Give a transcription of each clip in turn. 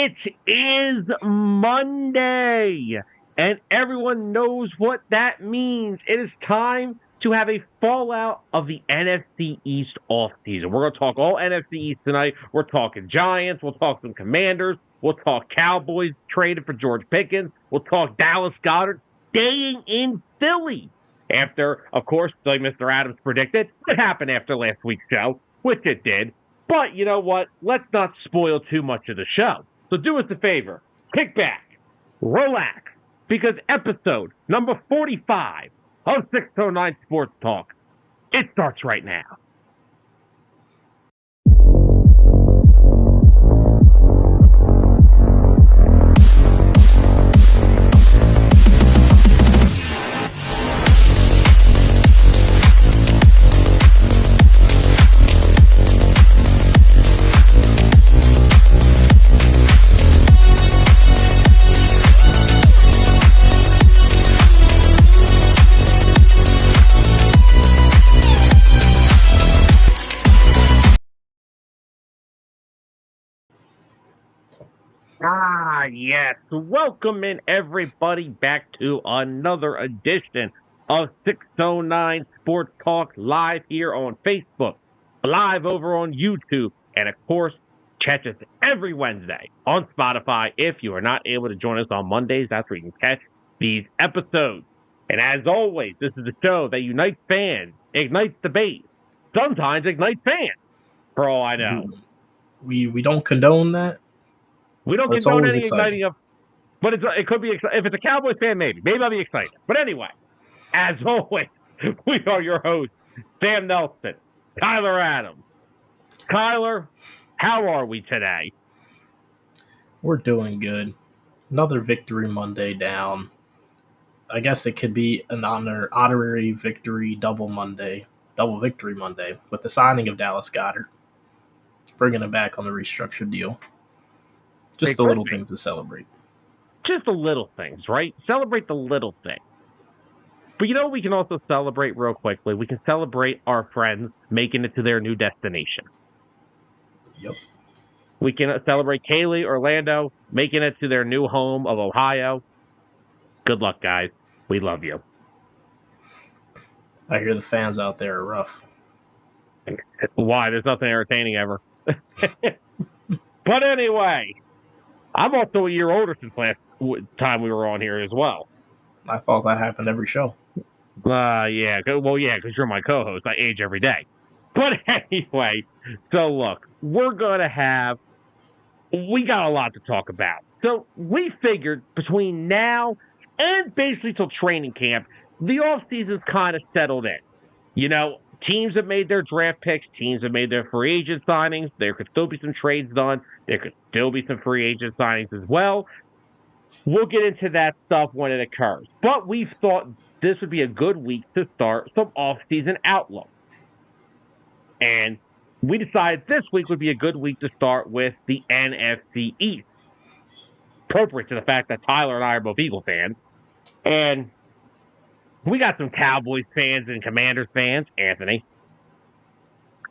It is Monday, and everyone knows what that means. It is time to have a fallout of the NFC East offseason. We're going to talk all NFC East tonight. We're talking Giants. We'll talk some Commanders. We'll talk Cowboys traded for George Pickens. We'll talk Dallas Goedert staying in Philly. After, of course, like Mr. Adams predicted, it happened after last week's show, which it did. But you know what? Let's not spoil too much of the show. So do us a favor. Kick back. Relax. Because episode number 45 of 609 Sports Talk, it starts right now. Yes. Welcome in, everybody, back to another edition of 609 Sports Talk live here on Facebook, live over on YouTube, and, of course, catch us every Wednesday on Spotify. If you are not able to join us on Mondays, that's where you can catch these episodes. And as always, this is a show that unites fans, ignites debate, sometimes ignites fans, for all I know. We don't condone that. We don't condone any igniting of, but it could be, if it's a Cowboys fan, maybe I'll be excited. But anyway, as always, we are your hosts, Sam Nelson, Tyler Adams. Tyler, how are we today? We're doing good. Another Victory Monday down. I guess it could be an honorary victory double Victory Monday with the signing of Dallas Goedert, bringing him back on the restructured deal. Just the little things to celebrate. Just the little things, right? Celebrate the little things. But you know we can also celebrate real quickly? We can celebrate our friends making it to their new destination. Yep. We can celebrate Kaylee, Orlando, making it to their new home of Ohio. Good luck, guys. We love you. I hear the fans out there are rough. Why? There's nothing entertaining ever. But anyway, I'm also a year older since last time we were on here as well. I thought that happened every show. Yeah. Well, yeah, because you're my co-host. I age every day. But anyway, so look, we got a lot to talk about. So we figured between now and basically till training camp, the offseason's kind of settled in. You know, teams have made their draft picks. Teams have made their free agent signings. There could still be some trades done. There could still be some free agent signings as well. We'll get into that stuff when it occurs. But we thought this would be a good week to start some off-season outlook. And we decided this week would be a good week to start with the NFC East. Appropriate to the fact that Tyler and I are both Eagle fans. And we got some Cowboys fans and Commanders fans, Anthony.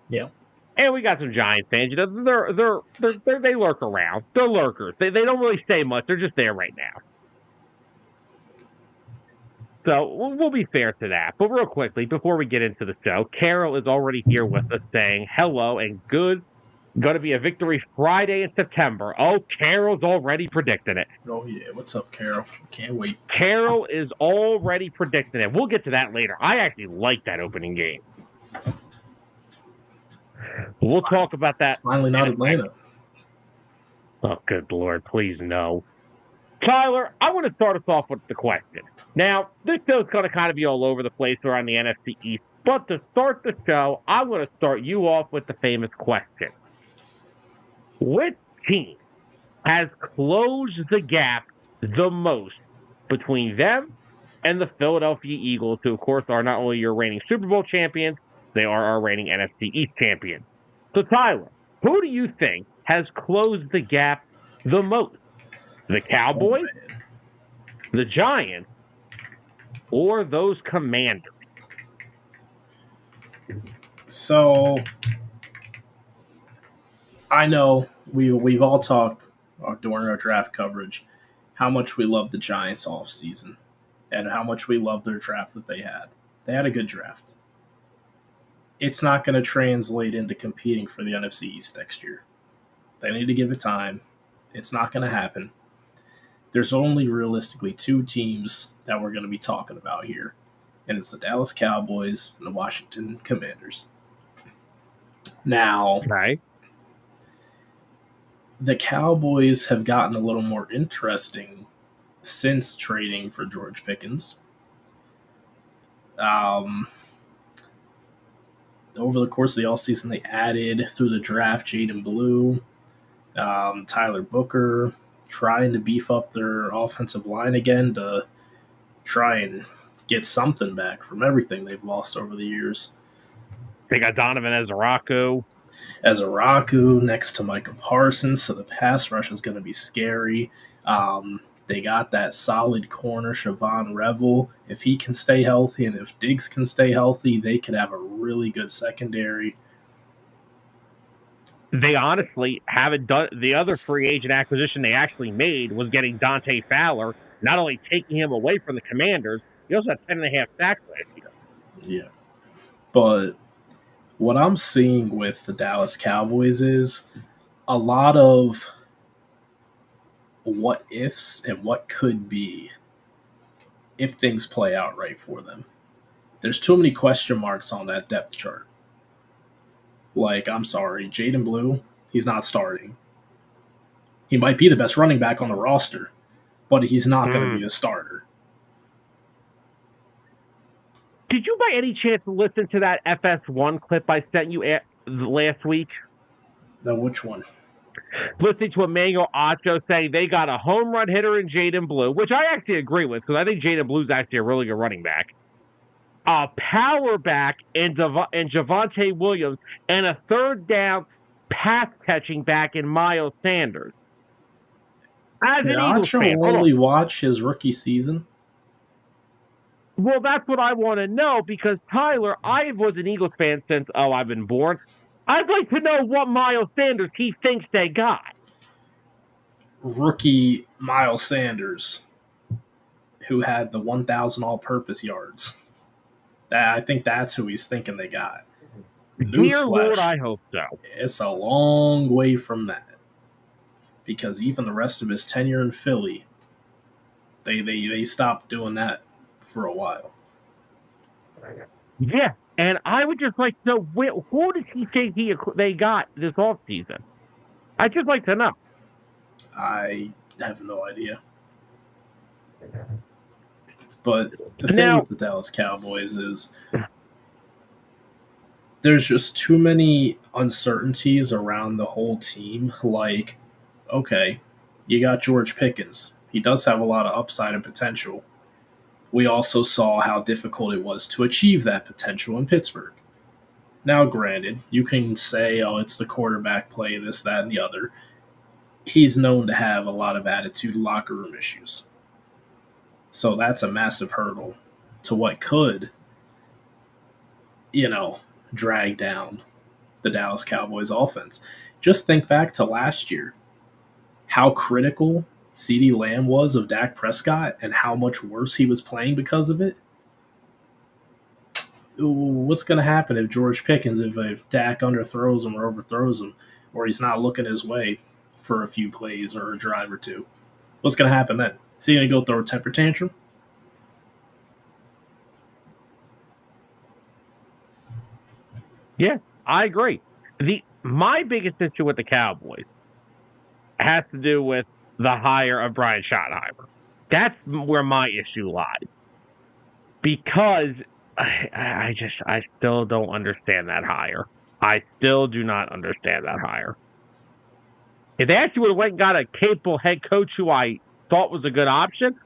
Yeah. And we got some Giants fans. You know, they lurk around. They're lurkers. They don't really say much. They're just there right now. So we'll be fair to that. But real quickly, before we get into the show, Carol is already here with us saying hello and good. Going to be a victory Friday in September. Oh, Carol's already predicting it. Oh, yeah. What's up, Carol? Can't wait. Carol is already predicting it. We'll get to that later. I actually like that opening game. We'll talk about that. It's finally not Atlanta. Oh, good Lord. Please, no. Tyler, I want to start us off with the question. Now, this show's going to kind of be all over the place around the NFC East. But to start the show, I want to start you off with the famous question. Which team has closed the gap the most between them and the Philadelphia Eagles, who, of course, are not only your reigning Super Bowl champions, they are our reigning NFC East champions. So, Tyler, who do you think has closed the gap the most? The Cowboys, the Giants, or those Commanders? So, I know we've all talked during our draft coverage how much we love the Giants offseason and how much we love their draft that they had. They had a good draft. It's not going to translate into competing for the NFC East next year. They need to give it time. It's not going to happen. There's only realistically two teams that we're going to be talking about here, and it's the Dallas Cowboys and the Washington Commanders. Now, Right. the Cowboys have gotten a little more interesting since trading for George Pickens. Over the course of the offseason, they added through the draft Jaden Blue, Tyler Booker, trying to beef up their offensive line again to try and get something back from everything they've lost over the years. They got Donovan Ezeraku next to Micah Parsons, so the pass rush is going to be scary. They got that solid corner, Siobhan Revel. If he can stay healthy and if Diggs can stay healthy, they could have a really good secondary. They honestly haven't done the other free agent acquisition they actually made was getting Dante Fowler, not only taking him away from the Commanders, he also had 10.5 sacks last year. Yeah. But what I'm seeing with the Dallas Cowboys is a lot of what ifs and what could be if things play out right for them. There's too many question marks on that depth chart. Like, I'm sorry, Jaden Blue, he's not starting. He might be the best running back on the roster, but he's not going to be the starter. Did you by any chance listen to that FS1 clip I sent you last week? Which one? Listening to Emmanuel Acho say they got a home run hitter in Jaden Blue, which I actually agree with because I think Jaden Blue's actually a really good running back. A power back in Javonte Williams, and a third down pass catching back in Miles Sanders. Did Acho only watch his rookie season? Well, that's what I want to know because, Tyler, I was an Eagles fan since, I've been born. I'd like to know what Miles Sanders he thinks they got. Rookie Miles Sanders, who had the 1,000 all-purpose yards. I think that's who he's thinking they got. Dear Lord, I hope so. It's a long way from that. Because even the rest of his tenure in Philly, they stopped doing that for a while. Yeah, and I would just like to know, who does he think they got this offseason? I'd just like to know. I have no idea. But the thing with the Dallas Cowboys is there's just too many uncertainties around the whole team. Like, okay, you got George Pickens. He does have a lot of upside and potential. We also saw how difficult it was to achieve that potential in Pittsburgh. Now, granted, you can say, it's the quarterback play, this, that, and the other. He's known to have a lot of attitude locker room issues. So that's a massive hurdle to what could, drag down the Dallas Cowboys offense. Just think back to last year. How critical CeeDee Lamb was of Dak Prescott and how much worse he was playing because of it. What's going to happen if George Pickens, if Dak underthrows him or overthrows him, or he's not looking his way for a few plays or a drive or two? What's going to happen then? Is he going to go throw a temper tantrum? Yeah, I agree. My biggest issue with the Cowboys has to do with the hire of Brian Schottenheimer. That's where my issue lies. Because I still don't understand that hire. I still do not understand that hire. If they actually would have went and got a capable head coach who I thought was a good option,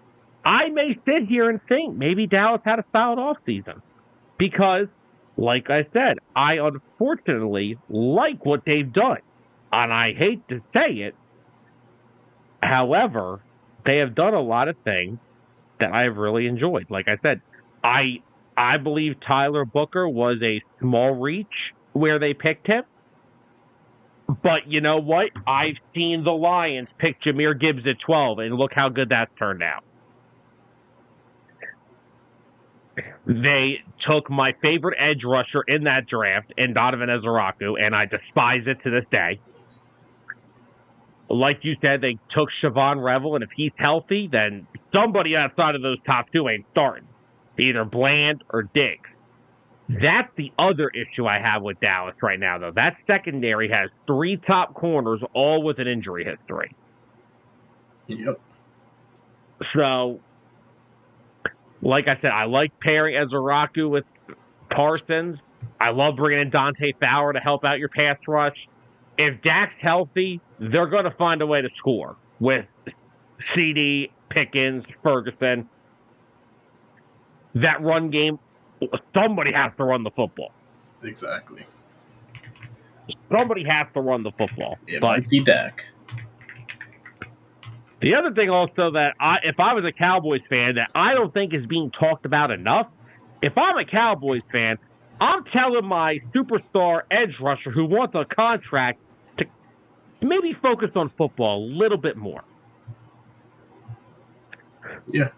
I may sit here and think maybe Dallas had a solid offseason. Because, like I said, I unfortunately like what they've done. And I hate to say it. However, they have done a lot of things that I have really enjoyed. Like I said, I believe Tyler Booker was a small reach where they picked him. But you know what? I've seen the Lions pick Jahmyr Gibbs at 12, and look how good that's turned out. They took my favorite edge rusher in that draft, in Donovan Ezeraku, and I despise it to this day. Like you said, they took Siobhan Revel, and if he's healthy, then somebody outside of those top two ain't starting. Either Bland or Diggs. That's the other issue I have with Dallas right now, though. That secondary has 3 top corners, all with an injury history. Yep. So, like I said, I like pairing Ezeraku with Parsons. I love bringing in Dante Fowler to help out your pass rush. If Dak's healthy, they're going to find a way to score with CD, Pickens, Ferguson. That run game, somebody has to run the football. Exactly. Somebody has to run the football. It might be Dak. The other thing also that if I was a Cowboys fan that I don't think is being talked about enough, if I'm a Cowboys fan, I'm telling my superstar edge rusher who wants a contract to maybe focus on football a little bit more. Yeah.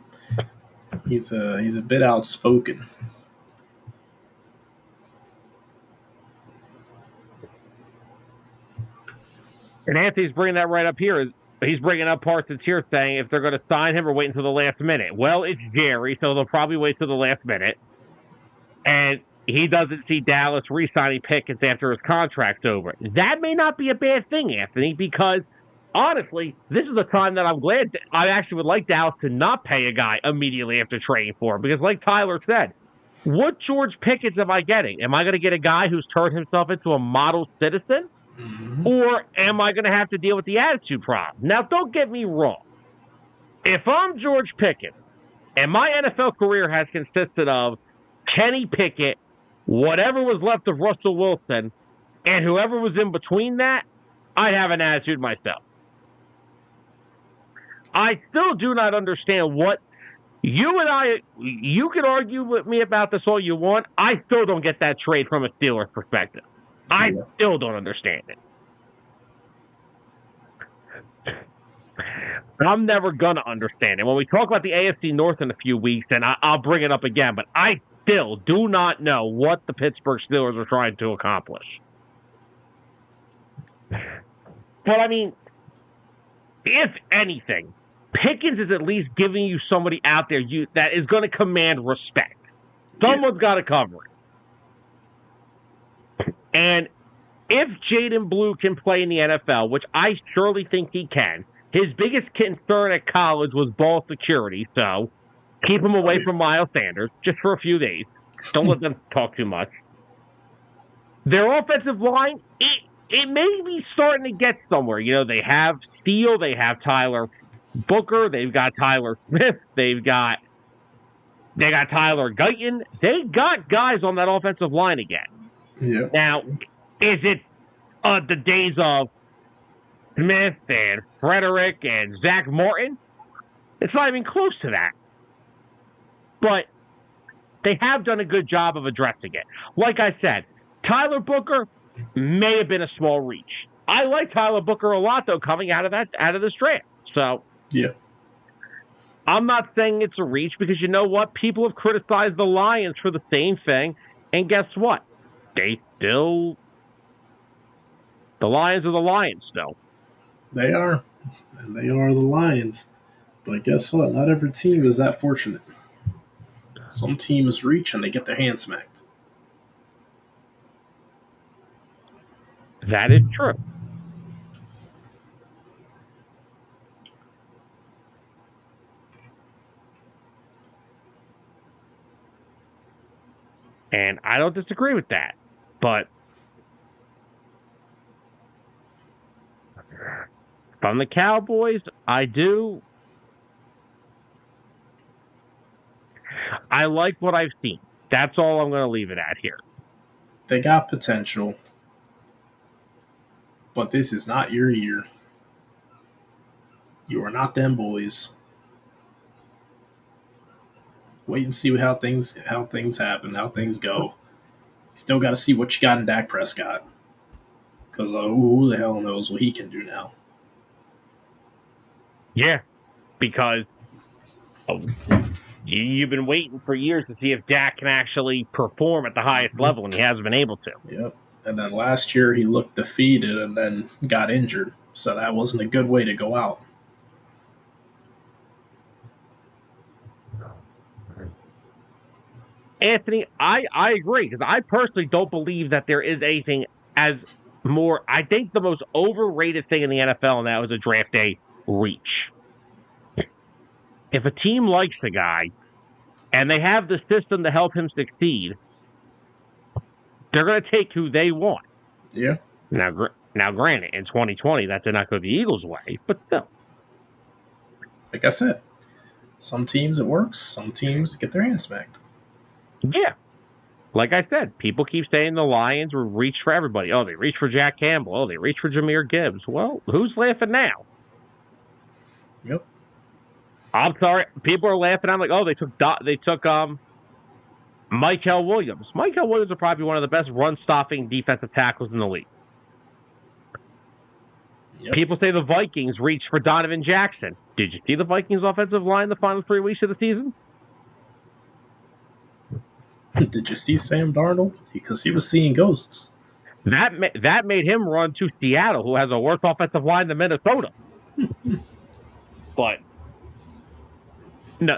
He's a bit outspoken. And Anthony's bringing that right up here. He's bringing up Parsons here saying if they're going to sign him or wait until the last minute. Well, it's Jerry, so they'll probably wait till the last minute. And he doesn't see Dallas re-signing Pickens after his contract's over. That may not be a bad thing, Anthony, because honestly, this is the time that I'm glad I actually would like Dallas to not pay a guy immediately after trading for him. Because like Tyler said, what George Pickens am I getting? Am I going to get a guy who's turned himself into a model citizen? Mm-hmm. Or am I going to have to deal with the attitude problem? Now, don't get me wrong. If I'm George Pickens, and my NFL career has consisted of Kenny Pickett, whatever was left of Russell Wilson, and whoever was in between that, I'd have an attitude myself. I still do not understand what you can argue with me about this all you want. I still don't get that trade from a Steelers perspective. I still don't understand it. I'm never going to understand it. When we talk about the AFC North in a few weeks, and I'll bring it up again, but I still do not know what the Pittsburgh Steelers are trying to accomplish. But, I mean, if anything, Pickens is at least giving you somebody out there that is going to command respect. Someone's got to cover it. And if Jaden Blue can play in the NFL, which I surely think he can, his biggest concern at college was ball security, so keep him away from Miles Sanders just for a few days. Don't let them talk too much. Their offensive line, it may be starting to get somewhere. You know, they have Steele, they have Tyler Booker, they've got Tyler Smith, they got Tyler Guyton. They got guys on that offensive line again. Yeah. Now, is it the days of Smith and Frederick and Zach Martin? It's not even close to that. But they have done a good job of addressing it. Like I said, Tyler Booker may have been a small reach. I like Tyler Booker a lot, though, coming out of this draft. So, yeah. I'm not saying it's a reach because you know what? People have criticized the Lions for the same thing. And guess what? The Lions are the Lions still. They are. And they are the Lions. But guess what? Not every team is that fortunate. Some teams reach and they get their hand smacked. That is true. And I don't disagree with that. But from the Cowboys, I like what I've seen. That's all I'm going to leave it at here. They got potential, but this is not your year. You are not them boys. Wait and see how things happen, how things go. You still got to see what you got in Dak Prescott. Because who the hell knows what he can do now? Yeah, because you've been waiting for years to see if Dak can actually perform at the highest level, and he hasn't been able to. Yep. And then last year he looked defeated and then got injured. So that wasn't a good way to go out. Anthony, I agree, because I personally don't believe that there is anything as more. I think the most overrated thing in the NFL, and that was a draft day reach. If a team likes a guy and they have the system to help him succeed, they're going to take who they want. Yeah. Now, granted, in 2020, that did not go the Eagles' way, but still. Like I said, some teams it works, some teams get their hands smacked. Yeah. Like I said, people keep saying the Lions will reach for everybody. Oh, they reached for Jack Campbell. Oh, they reached for Jahmyr Gibbs. Well, who's laughing now? Yep. I'm sorry. People are laughing. I'm like, oh, they took Michael Williams. Michael Williams is probably one of the best run-stopping defensive tackles in the league. Yep. People say the Vikings reached for Donovan Jackson. Did you see the Vikings' offensive line the final 3 weeks of the season? Did you see Sam Darnold? Because he was seeing ghosts. That made him run to Seattle, who has a worse offensive line than Minnesota. But no,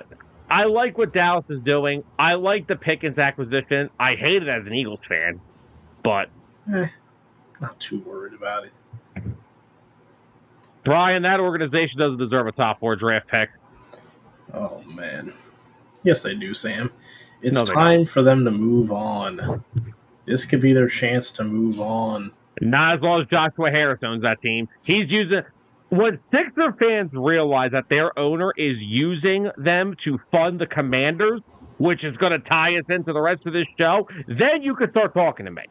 I like what Dallas is doing. I like the Pickens acquisition. I hate it as an Eagles fan, but not too worried about it. Brian, that organization doesn't deserve a top 4 draft pick. Oh, man. Yes, they do, Sam. It's time for them to move on. This could be their chance to move on. Not as long as Joshua Harris owns that team. He's using... When Sixer fans realize that their owner is using them to fund the Commanders, which is going to tie us into the rest of this show, then you can start talking to me.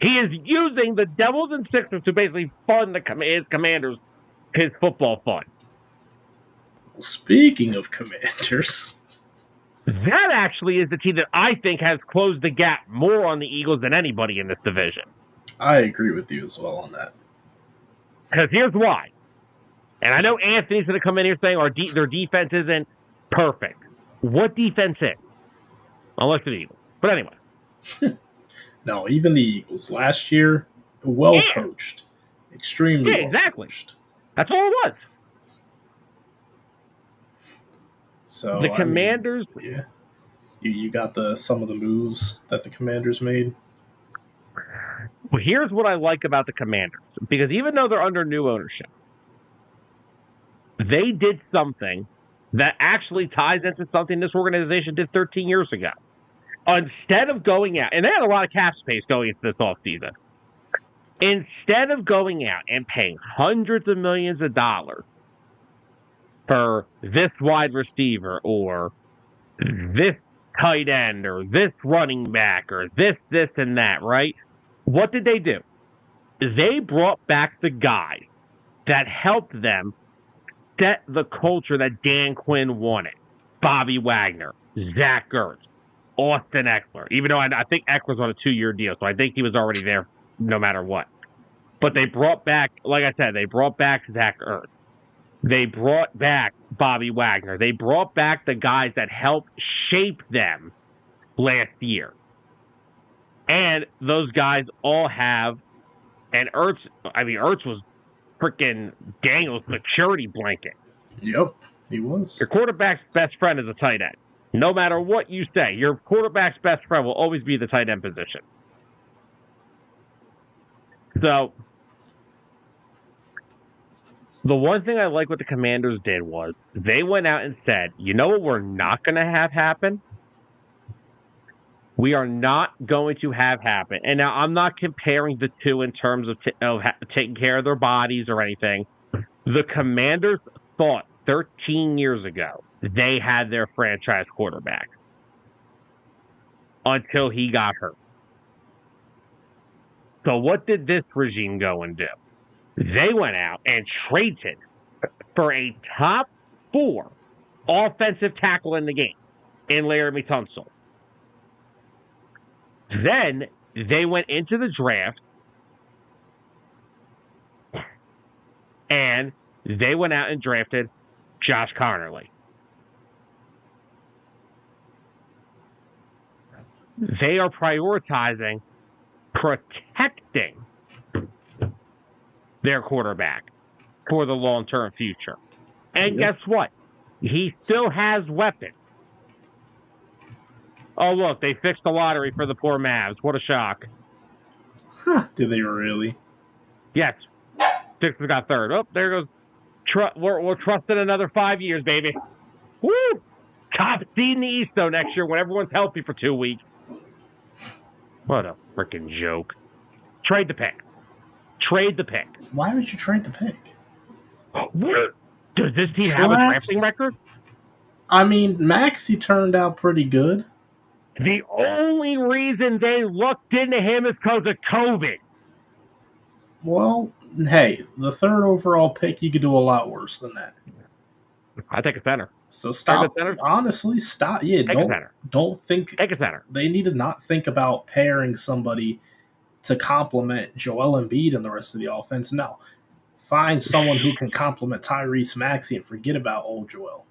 He is using the Devils and Sixers to basically fund his Commanders, his football fund. Speaking of Commanders... That actually is the team that I think has closed the gap more on the Eagles than anybody in this division. I agree with you as well on that. Because here's why. And I know Anthony's going to come in here saying their defense isn't perfect. What defense is? Unless the Eagles. But anyway. No, even the Eagles. Last year, well coached. Extremely well exactly. coached. That's all it was. So the Commanders... You got some of the moves that the Commanders made? Well, here's what I like about the Commanders. Because even though they're under new ownership, they did something that actually ties into something this organization did 13 years ago. Instead of going out... And they had a lot of cap space going into this offseason. Instead of going out and paying hundreds of millions of dollars for this wide receiver or this tight end or this running back or this, and that, right? What did they do? They brought back the guys that helped them set the culture that Dan Quinn wanted. Bobby Wagner, Zach Ertz, Austin Eckler. Even though I think Eckler's on a 2-year deal, so I think he was already there no matter what. But they brought back, like I said, they brought back Zach Ertz. They brought back Bobby Wagner. They brought back the guys that helped shape them last year. And those guys all have, and Ertz was freaking Daniel's security blanket. Yep, he was. Your quarterback's best friend is a tight end. No matter what you say, your quarterback's best friend will always be the tight end position. So, the one thing I like what the Commanders did was they went out and said, you know what we're not going to have happen? We are not going to have happen. And now I'm not comparing the two in terms of taking care of their bodies or anything. The Commanders thought 13 years ago they had their franchise quarterback until he got hurt. So what did this regime go and do? They went out and traded for a top 4 offensive tackle in the game in Laramie Tunsil. Then they went into the draft they went out and drafted Josh Connerly. They are prioritizing protecting their quarterback for the long-term future. And guess what? He still has weapons. Oh, look, they fixed the lottery for the poor Mavs. What a shock. Huh, did they really? Yes. Sixers got third. Oh, there goes. We're trusting another 5 years, baby. Woo! Top seed in the East, though, next year when everyone's healthy for 2 weeks. What a freaking joke. Trade the pick. Trade the pick. Why would you trade the pick? Does this team have a drafting record? I mean, Maxey turned out pretty good. The only reason they looked into him is because of COVID. Well, hey, the third overall pick, you could do a lot worse than that. I take a center. So stop. Honestly, stop. Yeah, don't think. Take a center. They need to not think about pairing somebody to complement Joel Embiid and the rest of the offense. No. Find someone who can complement Tyrese Maxey and forget about old Joel.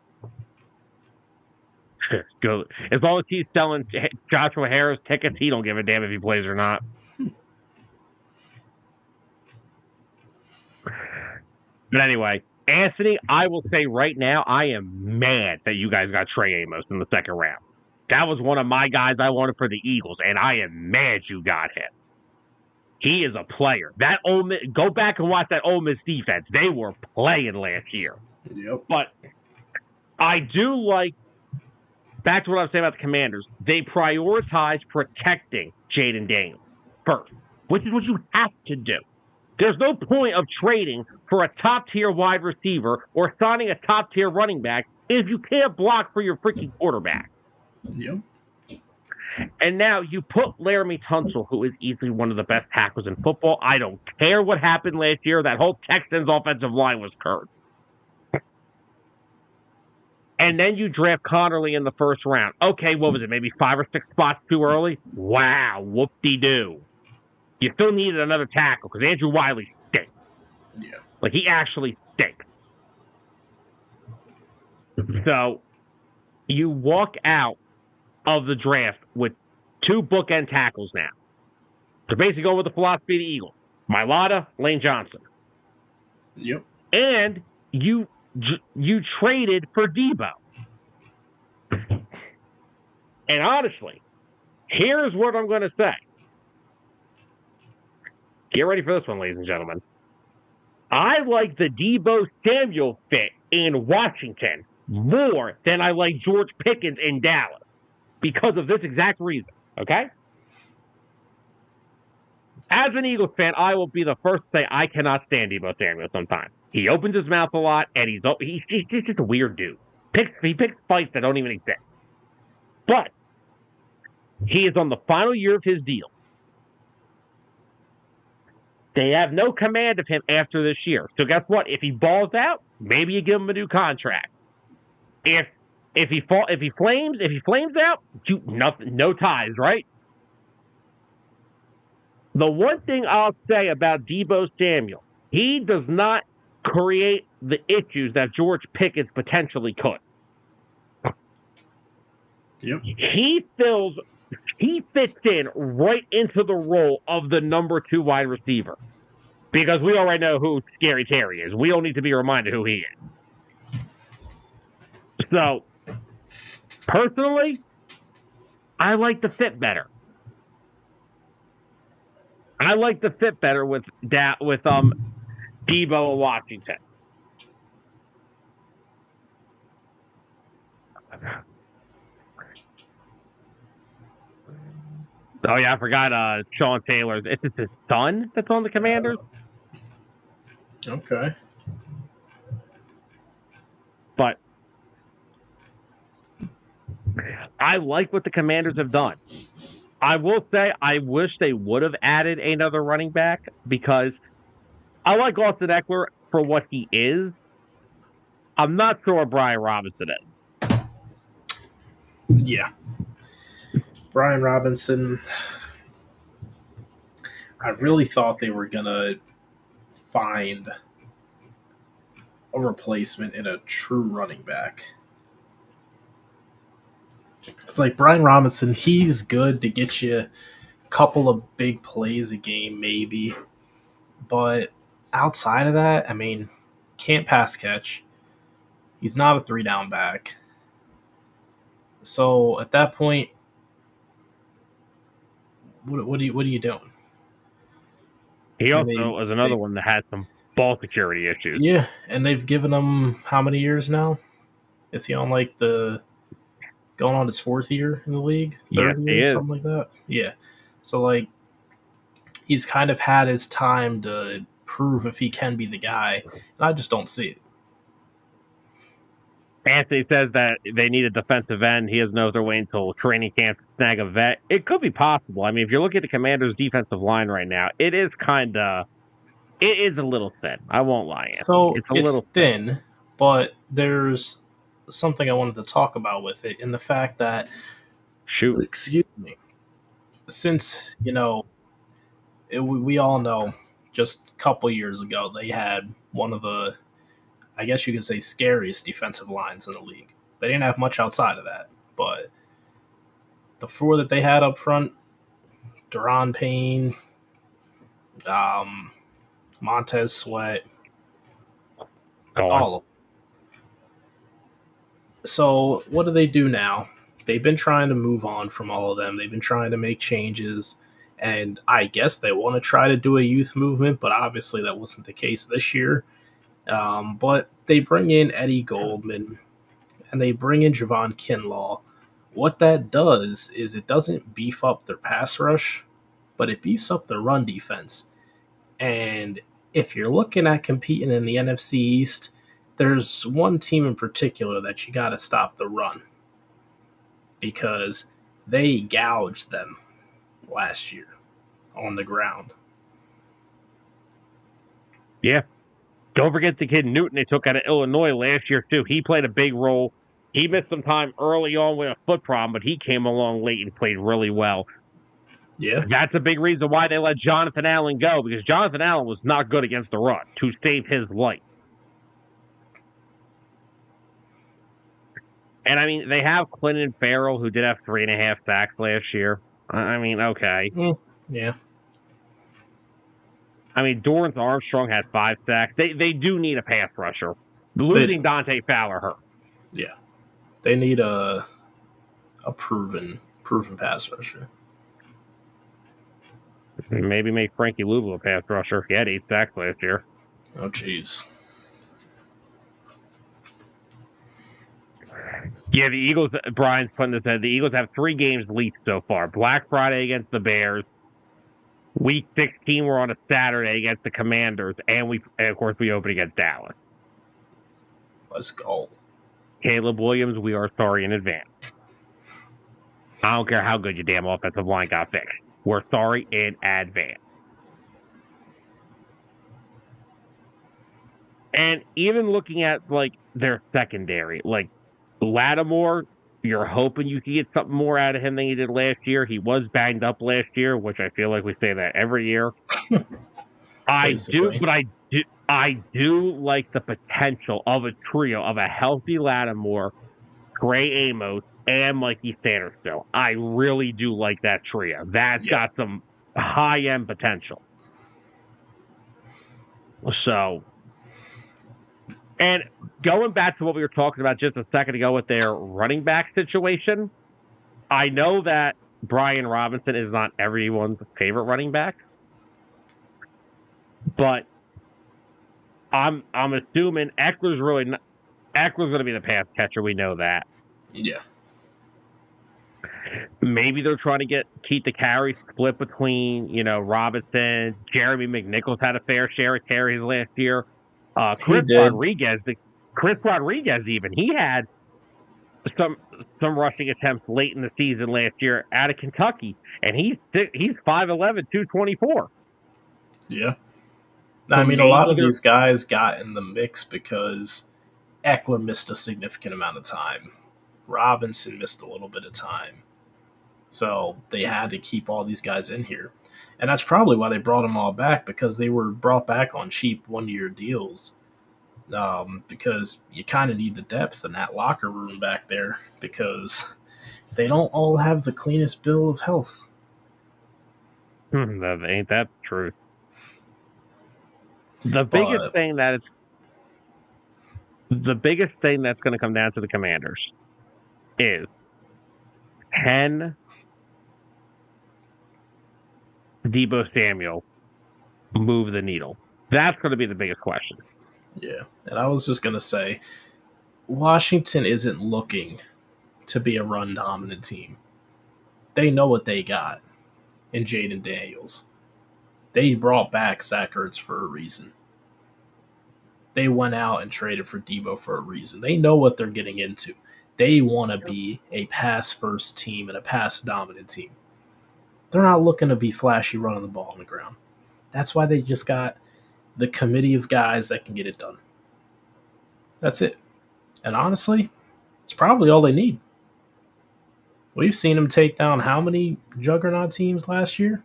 Go. As long as he's selling Joshua Harris tickets, he don't give a damn if he plays or not. But anyway, Anthony, I will say right now, I am mad that you guys got Trey Amos in the second round. That was one of my guys I wanted for the Eagles, and I am mad you got him. He is a player. That Ole Miss, go back and watch that Ole Miss defense. They were playing last year. Yep. But I do like, back to what I was saying about the Commanders, they prioritize protecting Jaden Daniels first, which is what you have to do. There's no point of trading for a top-tier wide receiver or signing a top-tier running back if you can't block for your freaking quarterback. Yep. And now you put Laramie Tunsil, who is easily one of the best tackles in football. I don't care what happened last year. That whole Texans offensive line was cursed. And then you draft Connerly in the first round. Okay, what was it? Maybe 5 or 6 spots too early? Wow, whoop-de-doo. You still needed another tackle because Andrew Wiley stinks. Yeah. Like, he actually stinks. So, you walk out of the draft with 2 bookend tackles now. They're basically going with the philosophy of the Eagles. Mailata, Lane Johnson. Yep. And you traded for Debo. And honestly, here's what I'm going to say. Get ready for this one, ladies and gentlemen. I like the Debo Samuel fit in Washington more than I like George Pickens in Dallas because of this exact reason, okay? As an Eagles fan, I will be the first to say I cannot stand Debo Samuel sometimes. He opens his mouth a lot, and he's just a weird dude. He picks fights that don't even exist. But he is on the final year of his deal. They have no command of him after this year. So guess what? If he balls out, maybe you give him a new contract. If he flames out, no ties, right? The one thing I'll say about Debo Samuel, he does not create the issues that George Pickens potentially could. Yep. He fits in right into the role of the number 2 wide receiver. Because we already know who Scary Terry is. We don't need to be reminded who he is. So, personally, I like the fit better. I like the fit better with Debo in Washington. Oh, yeah, I forgot Sean Taylor. It's his son that's on the Commanders? Okay. But I like what the Commanders have done. I will say I wish they would have added another running back because I like Austin Eckler for what he is. I'm not sure what Brian Robinson is. Yeah. Brian Robinson, I really thought they were going to find a replacement in a true running back. It's like Brian Robinson, he's good to get you a couple of big plays a game, maybe. But outside of that, I mean, can't pass catch. He's not a 3-down back. So at that point, what are you doing? He I also mean, was another one that had some ball security issues. yeah, and they've given him how many years now? Is he on like the going on his 4th year in the league, Yes, 3rd he year, is. something like that? Yeah. So like he's kind of had his time to prove if he can be the guy, and I just don't see it. Anthony says that they need a defensive end. He doesn't know if they're waiting until training camp to snag a vet. It could be possible. I mean, if you're looking at the Commanders' defensive line right now, it is a little thin. I won't lie, Anthony. So It's a it's little thin. thin, but there's something I wanted to talk about with it in the fact that, Shoot. excuse me, since we all know just a couple years ago they had one of the, I guess you could say, scariest defensive lines in the league. They didn't have much outside of that, but the 4 that they had up front, Deron Payne, um, Montez Sweat, Go on. all of them. So what do they do now? They've been trying to move on from all of them. They've been trying to make changes, and I guess they want to try to do a youth movement, but obviously that wasn't the case this year. But they bring in Eddie Goldman, and they bring in Javon Kinlaw. What that does is it doesn't beef up their pass rush, but it beefs up their run defense. And if you're looking at competing in the NFC East, there's one team in particular that you got to stop the run because they gouged them last year on the ground. Yeah. Don't forget the kid Newton they took out of Illinois last year, too. He played a big role. He missed some time early on with a foot problem, but he came along late and played really well. Yeah. That's a big reason why they let Jonathan Allen go, because Jonathan Allen was not good against the run to save his life. And, I mean, they have Clinton Farrell, who did have 3.5 sacks last year. I mean, okay. Yeah. I mean, Dorrance Armstrong had 5 sacks. They do need a pass rusher. Losing Dante Fowler hurt. Yeah. They need a proven pass rusher. Maybe make Frankie Louisville a pass rusher. He had 8 sacks last year. Oh, jeez. Yeah, the Eagles, Brian's putting this in, the Eagles have 3 games leaked so far. Black Friday against the Bears. Week 16, we're on a Saturday against the Commanders. And of course, we open against Dallas. Let's go. Caleb Williams, we are sorry in advance. I don't care how good your damn offensive line got fixed. We're sorry in advance. And even looking at, like, their secondary, like, Lattimore, you're hoping you can get something more out of him than you did last year. He was banged up last year, which I feel like we say that every year. I do like the potential of a trio of a healthy Lattimore, Trey Amos, and Mikey Sandersville. I really do like that trio. That's got some high-end potential. So, and going back to what we were talking about just a second ago with their running back situation, I know that Brian Robinson is not everyone's favorite running back, but I'm assuming Eckler's going to be the pass catcher. We know that. Yeah. Maybe they're trying to keep the carry split between, Robinson. Jeremy McNichols had a fair share of carries last year. Chris Rodriguez even, he had some rushing attempts late in the season last year out of Kentucky, and he's 5'11", 224. Yeah. I mean, a lot of these guys got in the mix because Eckler missed a significant amount of time. Robinson missed a little bit of time. So they had to keep all these guys in here. And that's probably why they brought them all back, because they were brought back on cheap one-year deals. because you kind of need the depth in that locker room back there because they don't all have the cleanest bill of health. That ain't that the truth. The biggest But thing that's going to come down to the Commanders is, can Deebo Samuel move the needle? That's going to be the biggest question. yeah, and I was just going to say, Washington isn't looking to be a run-dominant team. They know what they got in Jaden Daniels. They brought back Zach Ertz for a reason. They went out and traded for Deebo for a reason. They know what they're getting into. They want to be a pass-first team and a pass-dominant team. They're not looking to be flashy running the ball on the ground. That's why they just got the committee of guys that can get it done. That's it. And honestly, it's probably all they need. We've seen them take down how many juggernaut teams last year?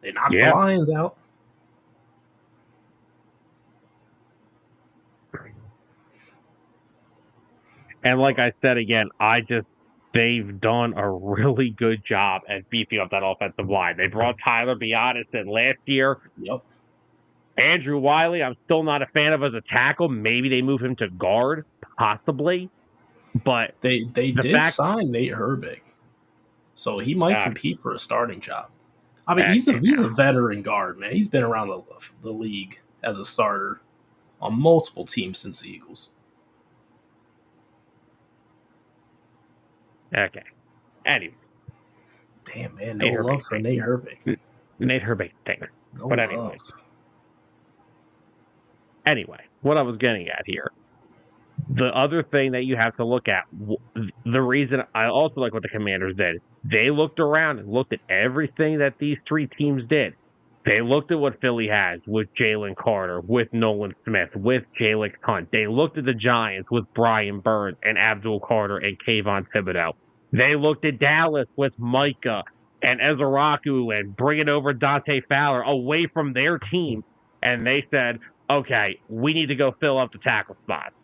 They knocked the Lions out. And like I said again, they've done a really good job at beefing up that offensive line. They brought Tyler Biadasz in last year. Yep. Andrew Wiley, I'm still not a fan of as a tackle. Maybe they move him to guard, possibly. But they did sign Nate Herbig, so he might compete for a starting job. I mean, he's a veteran guard, man. He's been around the league as a starter on multiple teams since the Eagles. Okay. Anyway. Damn, man. No love for Nate Herbig. Nate Herbig, dang it. No but love. Anyway, what I was getting at here, the other thing that you have to look at, the reason I also like what the Commanders did, they looked around and looked at everything that these three teams did. They looked at what Philly has with Jalen Carter, with Nolan Smith, with Jalen Hunt. They looked at the Giants with Brian Burns and Abdul Carter and Kayvon Thibodeau. They looked at Dallas with Micah and Ezraku and bringing over Dante Fowler away from their team. And they said, okay, we need to go fill up the tackle spots.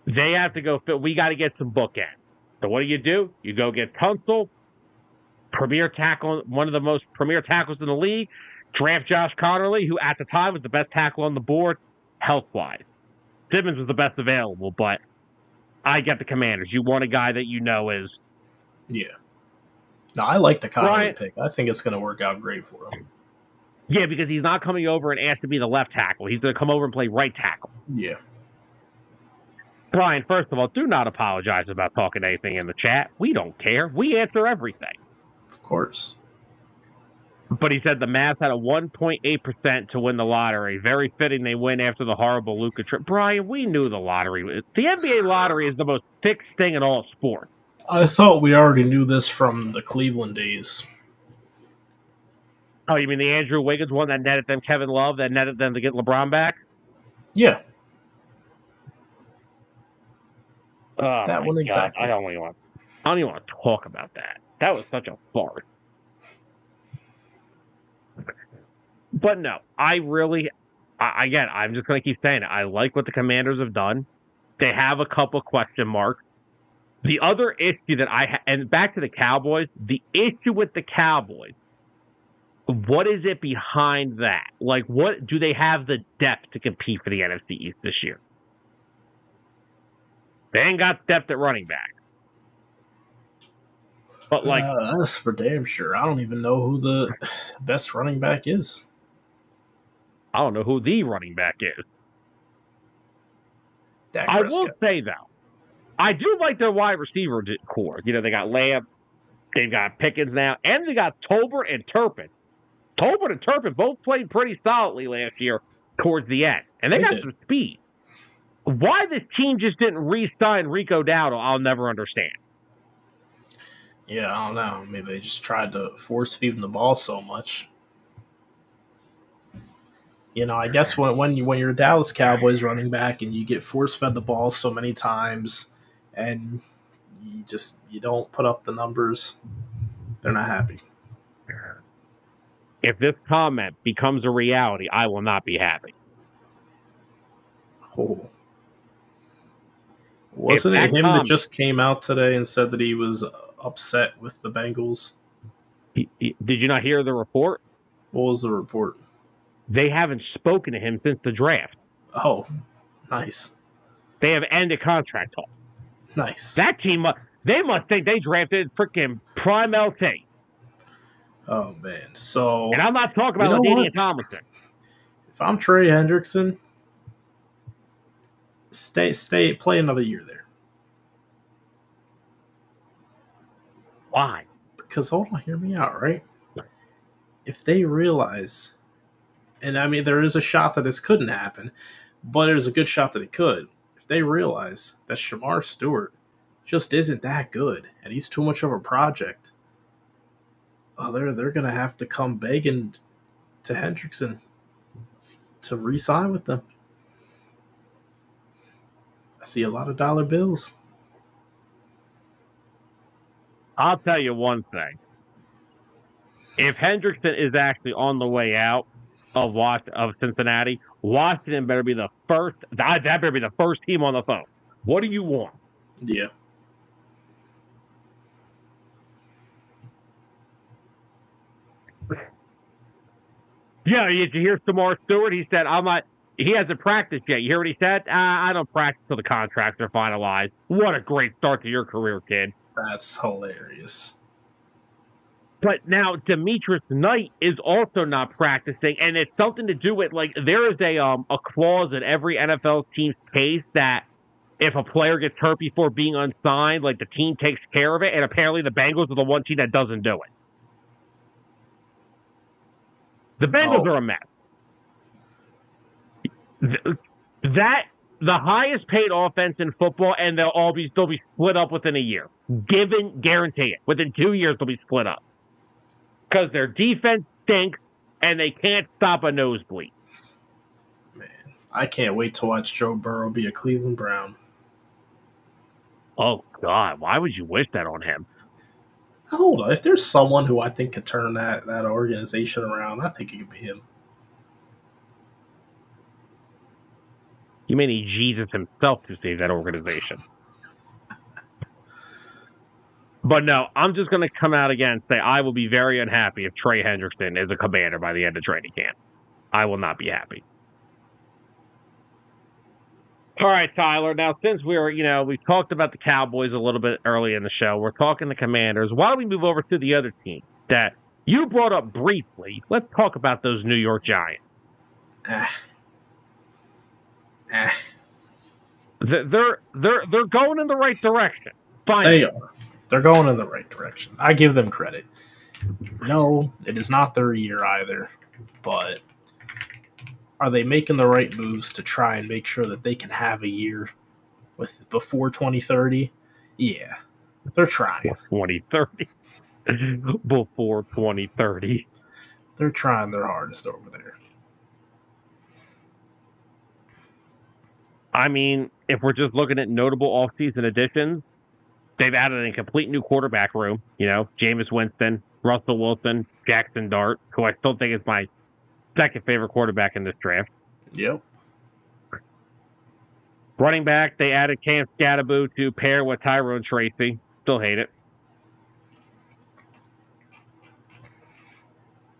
They have to go fill. We got to get some bookends. So what do? You go get Tunsil, premier tackle, one of the most premier tackles in the league. Draft Josh Connerly, who at the time was the best tackle on the board, health-wise. Simmons was the best available, but I get the Commanders. You want a guy that you know is... Yeah. No, I like the Connerly pick. I think it's going to work out great for him. Yeah, because he's not coming over and asked to be the left tackle. He's going to come over and play right tackle. Yeah. Brian, first of all, do not apologize about talking anything in the chat. We don't care. We answer everything. Of course. But he said the Mavs had a 1.8% to win the lottery. Very fitting they win after the horrible Luka trip. Brian, we knew the lottery. The NBA lottery is the most fixed thing in all sports. I thought we already knew this from the Cleveland days. Oh, you mean the Andrew Wiggins one that netted them Kevin Love, that netted them to get LeBron back? Yeah. Oh, that one exactly. I don't even want to talk about that. That was such a farce. But no, I'm just going to keep saying it. I like what the Commanders have done. They have a couple question marks. The other issue that and back to the Cowboys, the issue with the Cowboys, what is it behind that? Like, what do they have the depth to compete for the NFC East this year? They ain't got depth at running back. But that's for damn sure. I don't even know who the best running back is. I don't know who the running back is. I will say, though, I do like their wide receiver core. You know, they got Lamb, they've got Pickens now, and they got Tolbert and Turpin. Tolbert and Turpin both played pretty solidly last year towards the end. And they got some speed. Why this team just didn't re-sign Rico Dowdle, I'll never understand. Yeah, I don't know. I mean, they just tried to force feed him the ball so much. You know, I guess when you're a Dallas Cowboys running back and you get force fed the ball so many times and you don't put up the numbers, they're not happy. If this comment becomes a reality, I will not be happy. Oh. Wasn't it him that just came out today and said that he was upset with the Bengals? Did you not hear the report? What was the report? They haven't spoken to him since the draft. Oh, nice. They have ended contract talk. Nice. That team, they must think they drafted freaking prime LT. Oh, man. So, and I'm not talking about LaDainian Tomlinson. If I'm Trey Hendrickson, play another year there. Why? Because, hold on, hear me out, right? If they realize, and I mean, there is a shot that this couldn't happen, but there's a good shot that it could. If they realize that Shamar Stewart just isn't that good and he's too much of a project, they're going to have to come begging to Hendrickson to re-sign with them. I see a lot of dollar bills. I'll tell you one thing. If Hendrickson is actually on the way out of Cincinnati, Washington better be the first. That better be the first team on the phone. What do you want? Yeah. Yeah, did you hear Shamar Stewart? He said, he hasn't practiced yet. You hear what he said? I don't practice till the contracts are finalized. What a great start to your career, kid. That's hilarious. But now Demetrius Knight is also not practicing, and it's something to do with, like, there is a clause in every NFL team's case that if a player gets hurt before being unsigned, like, the team takes care of it, and apparently the Bengals are the one team that doesn't do it. The Bengals are a mess. The highest paid offense in football, and they'll be split up within a year. Guarantee it. Within 2 years, they'll be split up. Because their defense stinks, and they can't stop a nosebleed. Man, I can't wait to watch Joe Burrow be a Cleveland Brown. Oh, God. Why would you wish that on him? Hold on. If there's someone who I think could turn that organization around, I think it could be him. You may need Jesus himself to save that organization. But no, I'm just going to come out again and say I will be very unhappy if Trey Hendrickson is a Commander by the end of training camp. I will not be happy. All right, Tyler. Now, since we've talked about the Cowboys a little bit early in the show, we're talking the Commanders. Why don't we move over to the other team that you brought up briefly? Let's talk about those New York Giants. They're going in the right direction. Finally. They are. They're going in the right direction. I give them credit. No, it is not their year either, but are they making the right moves to try and make sure that they can have a year before 2030? Yeah, they're trying. 2030. Before 2030. They're trying their hardest over there. I mean, if we're just looking at notable offseason additions, they've added a complete new quarterback room. Jameis Winston, Russell Wilson, Jackson Dart, who I still think is my second favorite quarterback in this draft. Yep. Running back, they added Cam Scatterbo to pair with Tyrone Tracy. Still hate it.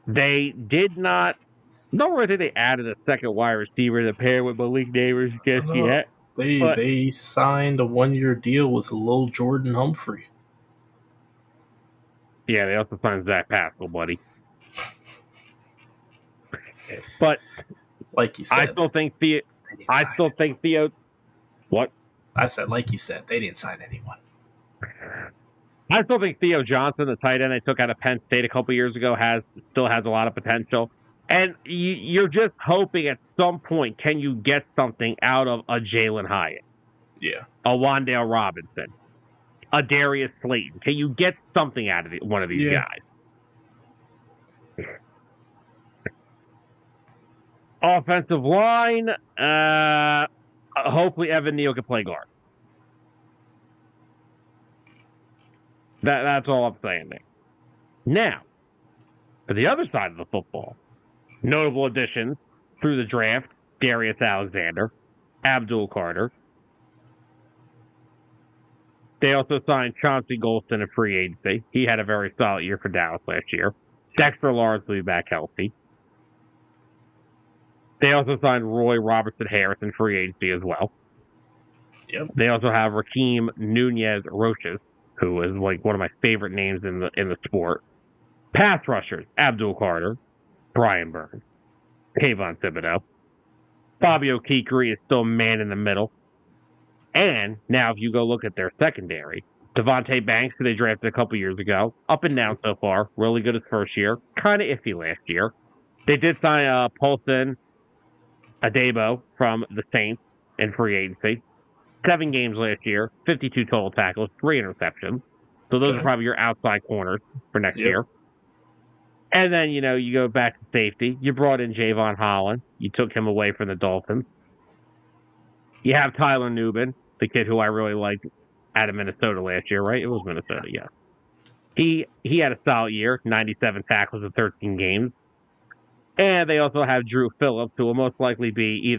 They did not. Nor did they added a second wide receiver to pair with Malik Neighbors just yet. They signed a 1-year deal with Lil Jordan Humphrey. Yeah, they also signed Zach Pascal, buddy. But like you said, I still think Theo. What? I said, like you said, they didn't sign anyone. I still think Theo Johnson, the tight end they took out of Penn State a couple years ago, still has a lot of potential. And you're just hoping at some point, can you get something out of a Jalen Hyatt? Yeah. A Wan'Dale Robinson? A Darius Slayton? Can you get something out of one of these guys? Offensive line, hopefully Evan Neal can play guard. That's all I'm saying there. Now, For the other side of the football, notable additions through the draft: Darius Alexander, Abdul Carter. They also signed Chauncey Golston in free agency. He had a very solid year for Dallas last year. Dexter Lawrence will be back healthy. They also signed Roy Robertson Harris in free agency as well. Yep. They also have Raheem Nunez Roches, who is like one of my favorite names in the sport. Pass rushers: Abdul Carter, Brian Burns, Kayvon Thibodeau. Fabio Kikri is still man in the middle. And now if you go look at their secondary, Devontae Banks, who they drafted a couple years ago, up and down so far, really good his first year, kind of iffy last year. They did sign Paulson Adebo from the Saints in free agency. 7 games last year, 52 total tackles, 3 interceptions. So those are probably your outside corners for next year. And then, you go back to safety. You brought in Javon Holland. You took him away from the Dolphins. You have Tyler Nubin, the kid who I really liked out of Minnesota last year, right? It was Minnesota, yeah. He had a solid year, 97 tackles in 13 games. And they also have Drew Phillips, who will most likely be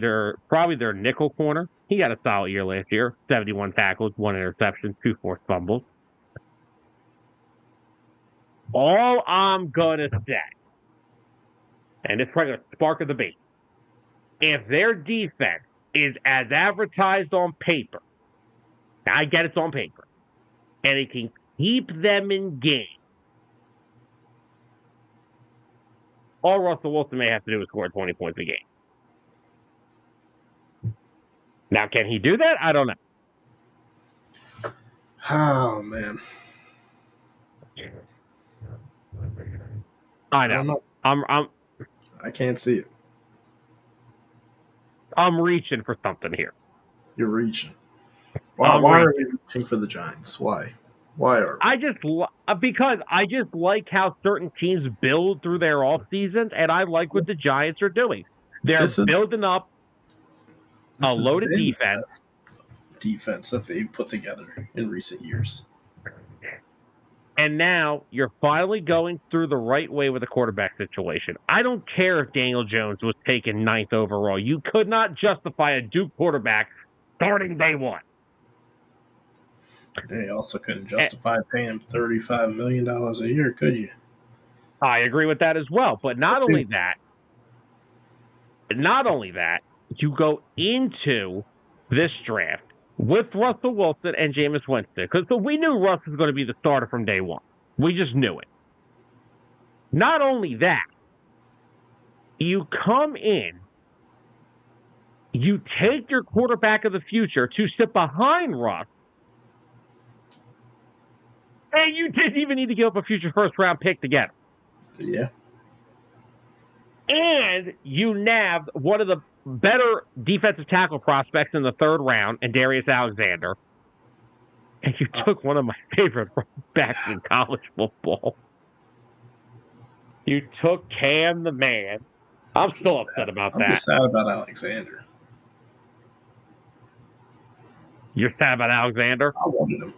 probably their nickel corner. He had a solid year last year, 71 tackles, 1 interception, 2 forced fumbles. All I'm going to say, and it's probably going to spark a debate, if their defense is as advertised on paper, I get it's on paper, and it can keep them in game, all Russell Wilson may have to do is score 20 points a game. Now, can he do that? I don't know. Oh, man. I know. I can't see it. I'm reaching for something here. You're reaching. Why are we reaching for the Giants? Why? Why are we? Because I just like how certain teams build through their off seasons, and I like what the Giants are doing. They're building up a loaded defense that they've put together in recent years. And now you're finally going through the right way with the quarterback situation. I don't care if Daniel Jones was taken 9th overall. You could not justify a Duke quarterback starting day one. They also couldn't justify paying him $35 million a year, could you? I agree with that as well. But not only that, you go into this draft with Russell Wilson and Jameis Winston. Because we knew Russ was going to be the starter from day one. We just knew it. Not only that, you come in, you take your quarterback of the future to sit behind Russ, and you didn't even need to give up a future first-round pick to get him. Yeah. And you nabbed one of the better defensive tackle prospects in the 3rd round, and Darius Alexander. And you took one of my favorite backs in college football. You took Cam the man. I'm still upset about that. I'm just sad about Alexander. You're sad about Alexander? I wanted him.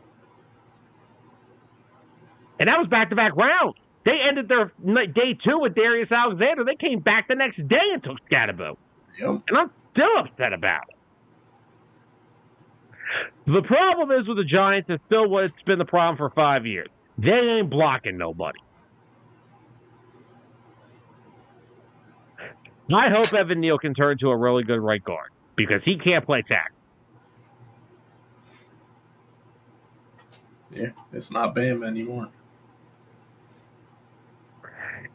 And that was back-to-back rounds. They ended their day 2 with Darius Alexander. They came back the next day and took Scatterbo. Yep. And I'm still upset about it. The problem is with the Giants is still what's been the problem for 5 years. They ain't blocking nobody. I hope Evan Neal can turn into a really good right guard because he can't play tackle. Yeah, it's not Bam anymore.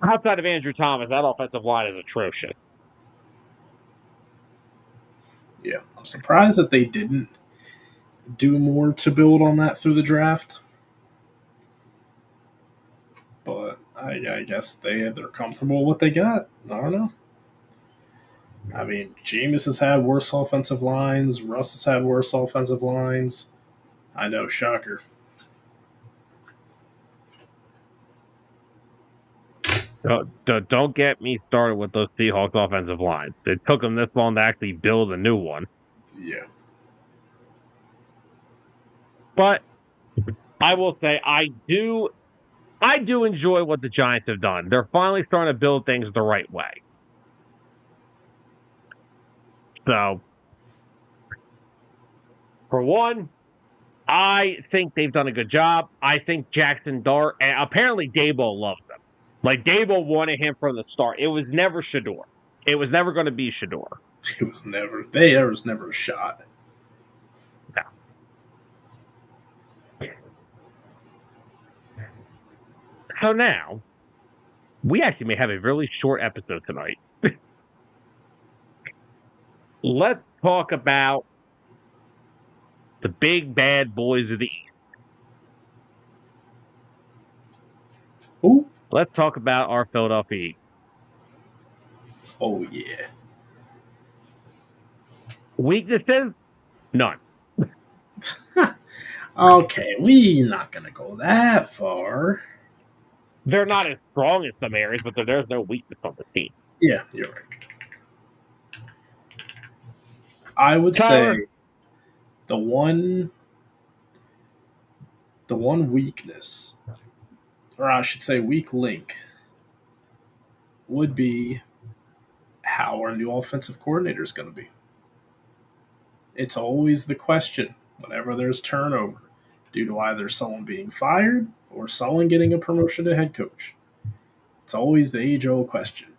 Outside of Andrew Thomas, that offensive line is atrocious. Yeah, I'm surprised that they didn't do more to build on that through the draft. But I guess they're comfortable with what they got. I don't know. I mean, Jameis has had worse offensive lines. Russ has had worse offensive lines. I know, shocker. Don't get me started with those Seahawks offensive lines. It took them this long to actually build a new one. Yeah. But I will say I do I do enjoy what the Giants have done. They're finally starting to build things the right way. So, for one, I think they've done a good job. I think Jackson Dart, and apparently Daboll loves him. Like, Daboll wanted him from the start. It was never Shador. It was never going to be Shador. It was never. There was never a shot. No. So now, we actually may have a really short episode tonight. Let's talk about the big bad boys of the East. Who? Let's talk about our Philadelphia Eagles. Oh, yeah. Weaknesses? None. Okay, we're not going to go that far. They're not as strong in some areas, but there's no weakness on the team. Yeah, you're right. I would Tyler. say the one weakness, or I should say weak link, would be how our new offensive coordinator is going to be. It's always the question whenever there's turnover due to either someone being fired or someone getting a promotion to head coach. It's always the age-old question.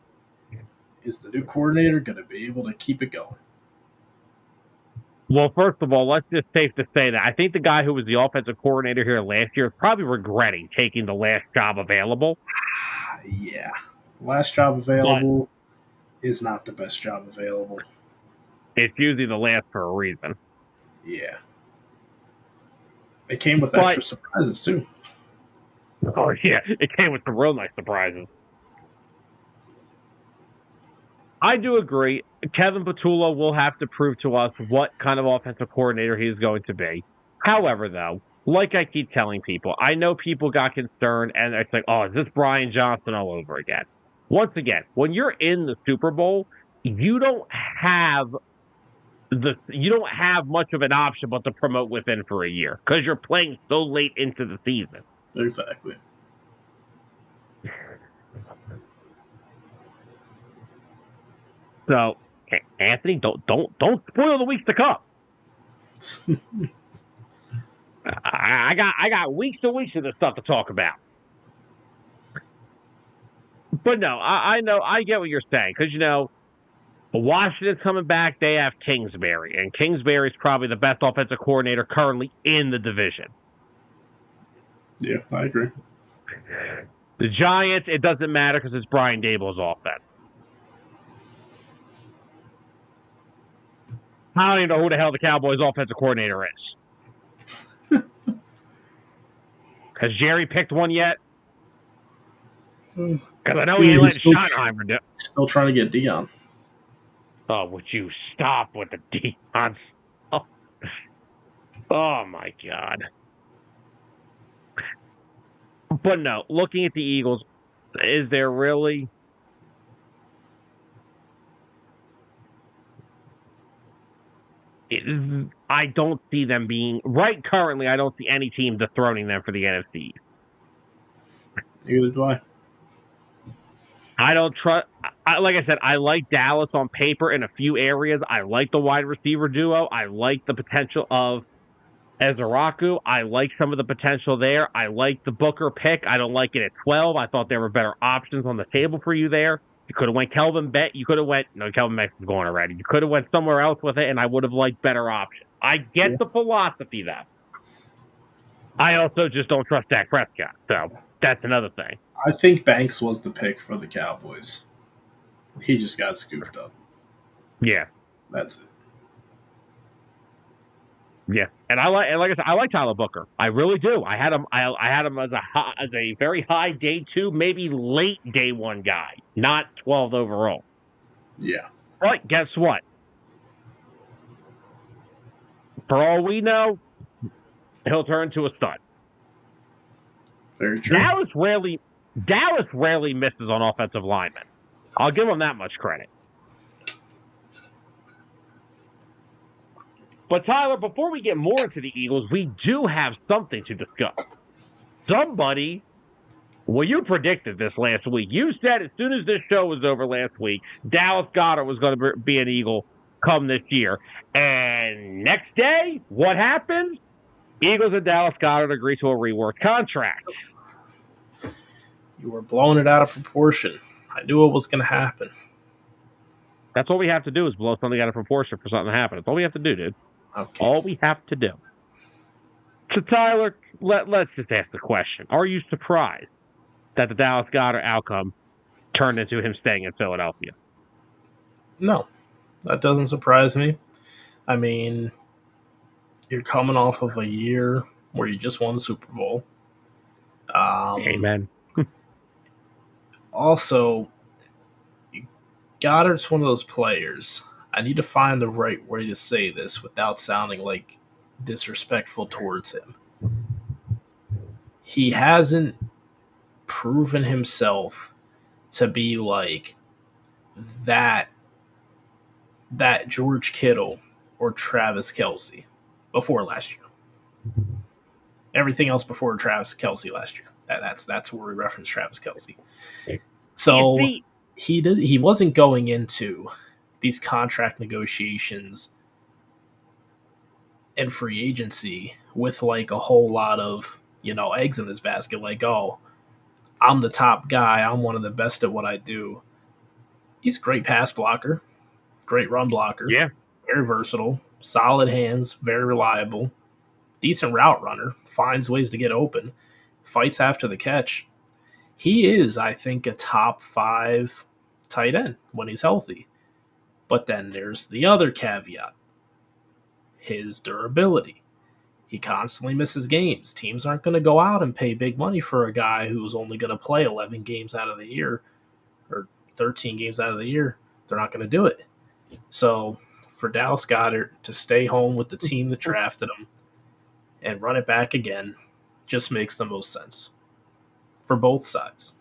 Is the new coordinator going to be able to keep it going? Well, first of all, let's just safe to say that I think the guy who was the offensive coordinator here last year is probably regretting taking the last job available. Yeah. Last job available is not the best job available. It's usually the last for a reason. Yeah. It came with extra surprises, too. Oh, yeah. It came with some real nice surprises. I do agree. Kevin Patullo will have to prove to us what kind of offensive coordinator he is going to be. However, though, like I keep telling people, I know people got concerned, and it's like, oh, is this Brian Johnson all over again? Once again, when you're in the Super Bowl, you don't have much of an option but to promote within for a year because you're playing so late into the season. Exactly. So, Anthony, don't spoil the weeks to come. I got weeks and weeks of this stuff to talk about. But no, I know, I get what you're saying because Washington's coming back. They have Kingsbury, and Kingsbury's probably the best offensive coordinator currently in the division. Yeah, I agree. The Giants, it doesn't matter because it's Brian Daboll's offense. I don't even know who the hell the Cowboys' offensive coordinator is. Has Jerry picked one yet? Because I know he ain't letting Schottenheimer do it. Still trying to get Dion. Oh, would you stop with the Dion? Oh, my God. But no, looking at the Eagles, is there really... I don't see them being... Right currently, I don't see any team dethroning them for the NFC. Neither do I. I don't trust... Like I said, I like Dallas on paper in a few areas. I like the wide receiver duo. I like the potential of Ezeraku. I like some of the potential there. I like the Booker pick. I don't like it at 12. I thought there were better options on the table for you there. You could have went Kelvin Beck. You could have went... No, Kelvin Beck is going already. You could have went somewhere else with it, and I would have liked better options. I get the philosophy, though. I also just don't trust Dak Prescott, so that's another thing. I think Banks was the pick for the Cowboys. He just got scooped up. Yeah. That's it. Yeah, and like I said, I like Tyler Booker. I really do. I had him as a very high day 2, maybe late day 1 guy, not 12th overall. Yeah. But guess what? For all we know, he'll turn to a stud. Very true. Dallas rarely misses on offensive linemen. I'll give him that much credit. But, Tyler, before we get more into the Eagles, we do have something to discuss. Somebody Well, you predicted this last week. You said as soon as this show was over last week, Dallas Goedert was going to be an Eagle come this year. And next day, what happens? Eagles and Dallas Goedert agree to a reworked contract. You were blowing it out of proportion. I knew it was going to happen. That's all we have to do is blow something out of proportion for something to happen. That's all we have to do, dude. Okay. All we have to do. So, Tyler, let's just ask the question. Are you surprised that the Dallas Goedert outcome turned into him staying in Philadelphia? No, that doesn't surprise me. I mean, you're coming off of a year where you just won the Super Bowl. Amen. Also, Goddard's one of those players. I need to find the right way to say this without sounding like disrespectful towards him. He hasn't proven himself to be like that George Kittle or Travis Kelce before last year. Everything else before Travis Kelce last year. That's where we reference Travis Kelce. So he wasn't going into these contract negotiations and free agency with like a whole lot of, eggs in this basket. Like, oh, I'm the top guy. I'm one of the best at what I do. He's a great pass blocker, great run blocker. Yeah. Very versatile, solid hands, very reliable, decent route runner, finds ways to get open, fights after the catch. He is, I think, a top 5 tight end when he's healthy. But then there's the other caveat, his durability. He constantly misses games. Teams aren't going to go out and pay big money for a guy who's only going to play 11 games out of the year or 13 games out of the year. They're not going to do it. So for Dallas Goedert to stay home with the team that drafted him and run it back again just makes the most sense for both sides.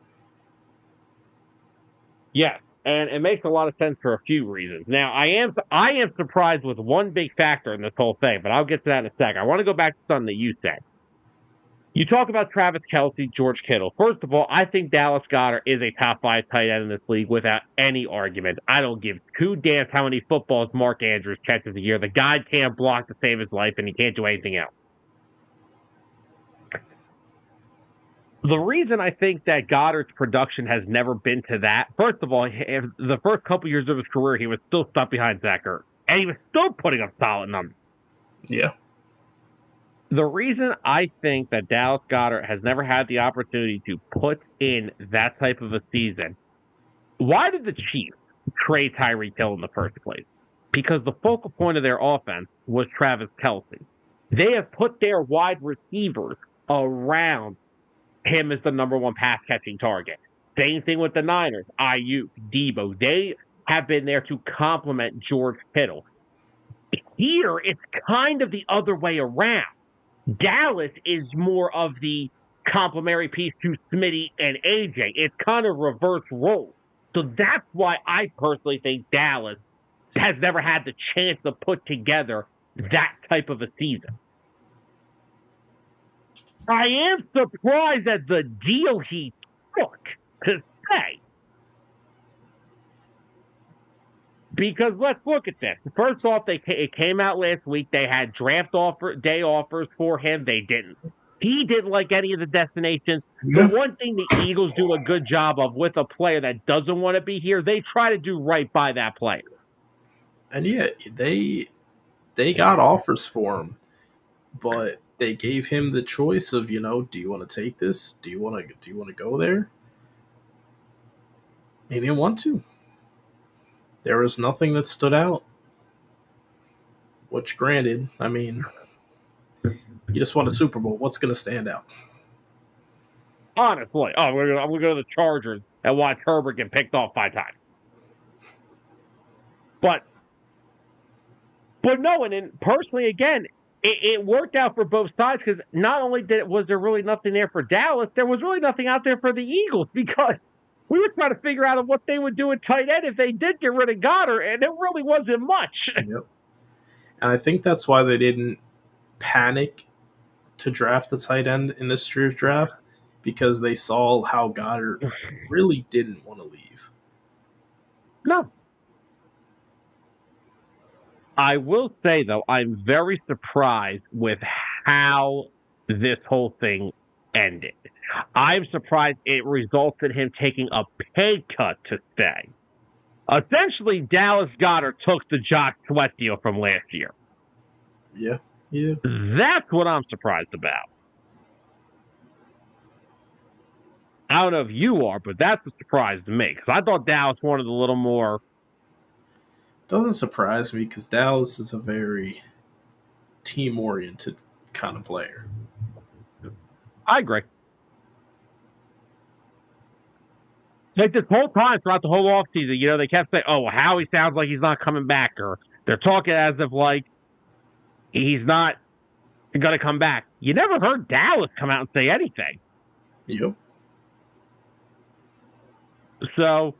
Yeah, and it makes a lot of sense for a few reasons. Now, I am surprised with one big factor in this whole thing, but I'll get to that in a second. I want to go back to something that you said. You talk about Travis Kelce, George Kittle. First of all, I think Dallas Goedert is a top 5 tight end in this league without any argument. I don't give 2 damns how many footballs Mark Andrews catches a year. The guy can't block to save his life, and he can't do anything else. The reason I think that Goddard's production has never been to that, first of all, the first couple years of his career, he was still stuck behind Zach Ertz, and he was still putting up solid numbers. Yeah. The reason I think that Dallas Goedert has never had the opportunity to put in that type of a season, why did the Chiefs trade Tyreek Hill in the first place? Because the focal point of their offense was Travis Kelce. They have put their wide receivers around him as the number 1 pass-catching target. Same thing with the Niners, Ayuk, Debo. They have been there to complement George Kittle. Here, it's kind of the other way around. Dallas is more of the complementary piece to Smitty and AJ. It's kind of reverse role. So that's why I personally think Dallas has never had the chance to put together that type of a season. I am surprised at the deal he took to stay. Because let's look at this. First off, it came out last week. They had draft day offers for him. They didn't. He didn't like any of the destinations. The one thing the Eagles do a good job of with a player that doesn't want to be here, they try to do right by that player. And yeah, they got offers for him, but they gave him the choice of, do you want to take this? Do you want to go there? He didn't want to. There was nothing that stood out. Which, granted, I mean, you just won a Super Bowl. What's going to stand out? Honestly, I'm going to go to the Chargers and watch Herbert get picked off 5 times. But no, and then personally, again, it worked out for both sides because not only was there really nothing there for Dallas, there was really nothing out there for the Eagles because we were trying to figure out what they would do at tight end if they did get rid of Goddard, and it really wasn't much. Yep. And I think that's why they didn't panic to draft the tight end in this year's draft, because they saw how Goddard really didn't want to leave. No. I will say, though, I'm very surprised with how this whole thing ended. I'm surprised it resulted in him taking a pay cut to stay. Essentially, Dallas Goedert took the Josh Sweat deal from last year. Yeah. That's what I'm surprised about. I don't know if you are, but that's a surprise to me because I thought Dallas wanted a little more. Doesn't surprise me because Dallas is a very team-oriented kind of player. I agree. Like this whole time throughout the whole offseason, they kept saying, "Oh, well, Howie sounds like he's not coming back," or they're talking as if like he's not going to come back. You never heard Dallas come out and say anything. Yep. So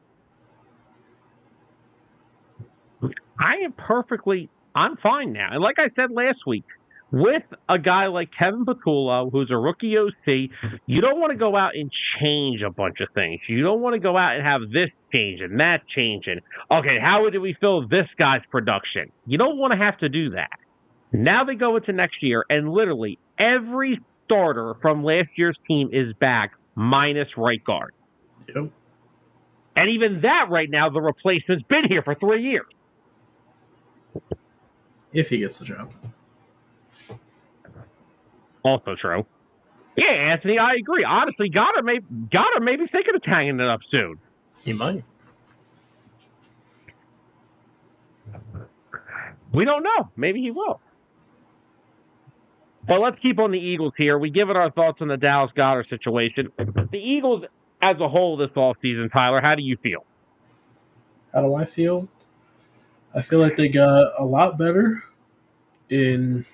I'm fine now. And like I said last week, with a guy like Kevin Patullo, who's a rookie OC, you don't want to go out and change a bunch of things. You don't want to go out and have this change and that change. And, okay, how do we fill this guy's production? You don't want to have to do that. Now they go into next year, and literally every starter from last year's team is back, minus right guard. Yep. And even that right now, the replacement's been here for 3 years. If he gets the job. Also true. Yeah, Anthony, I agree. Honestly, Goddard may be thinking of tagging it up soon. He might. We don't know. Maybe he will. But let's keep on the Eagles here. We give it our thoughts on the Dallas Goedert situation. The Eagles as a whole this offseason, Tyler, how do you feel? How do I feel? I feel like they got a lot better in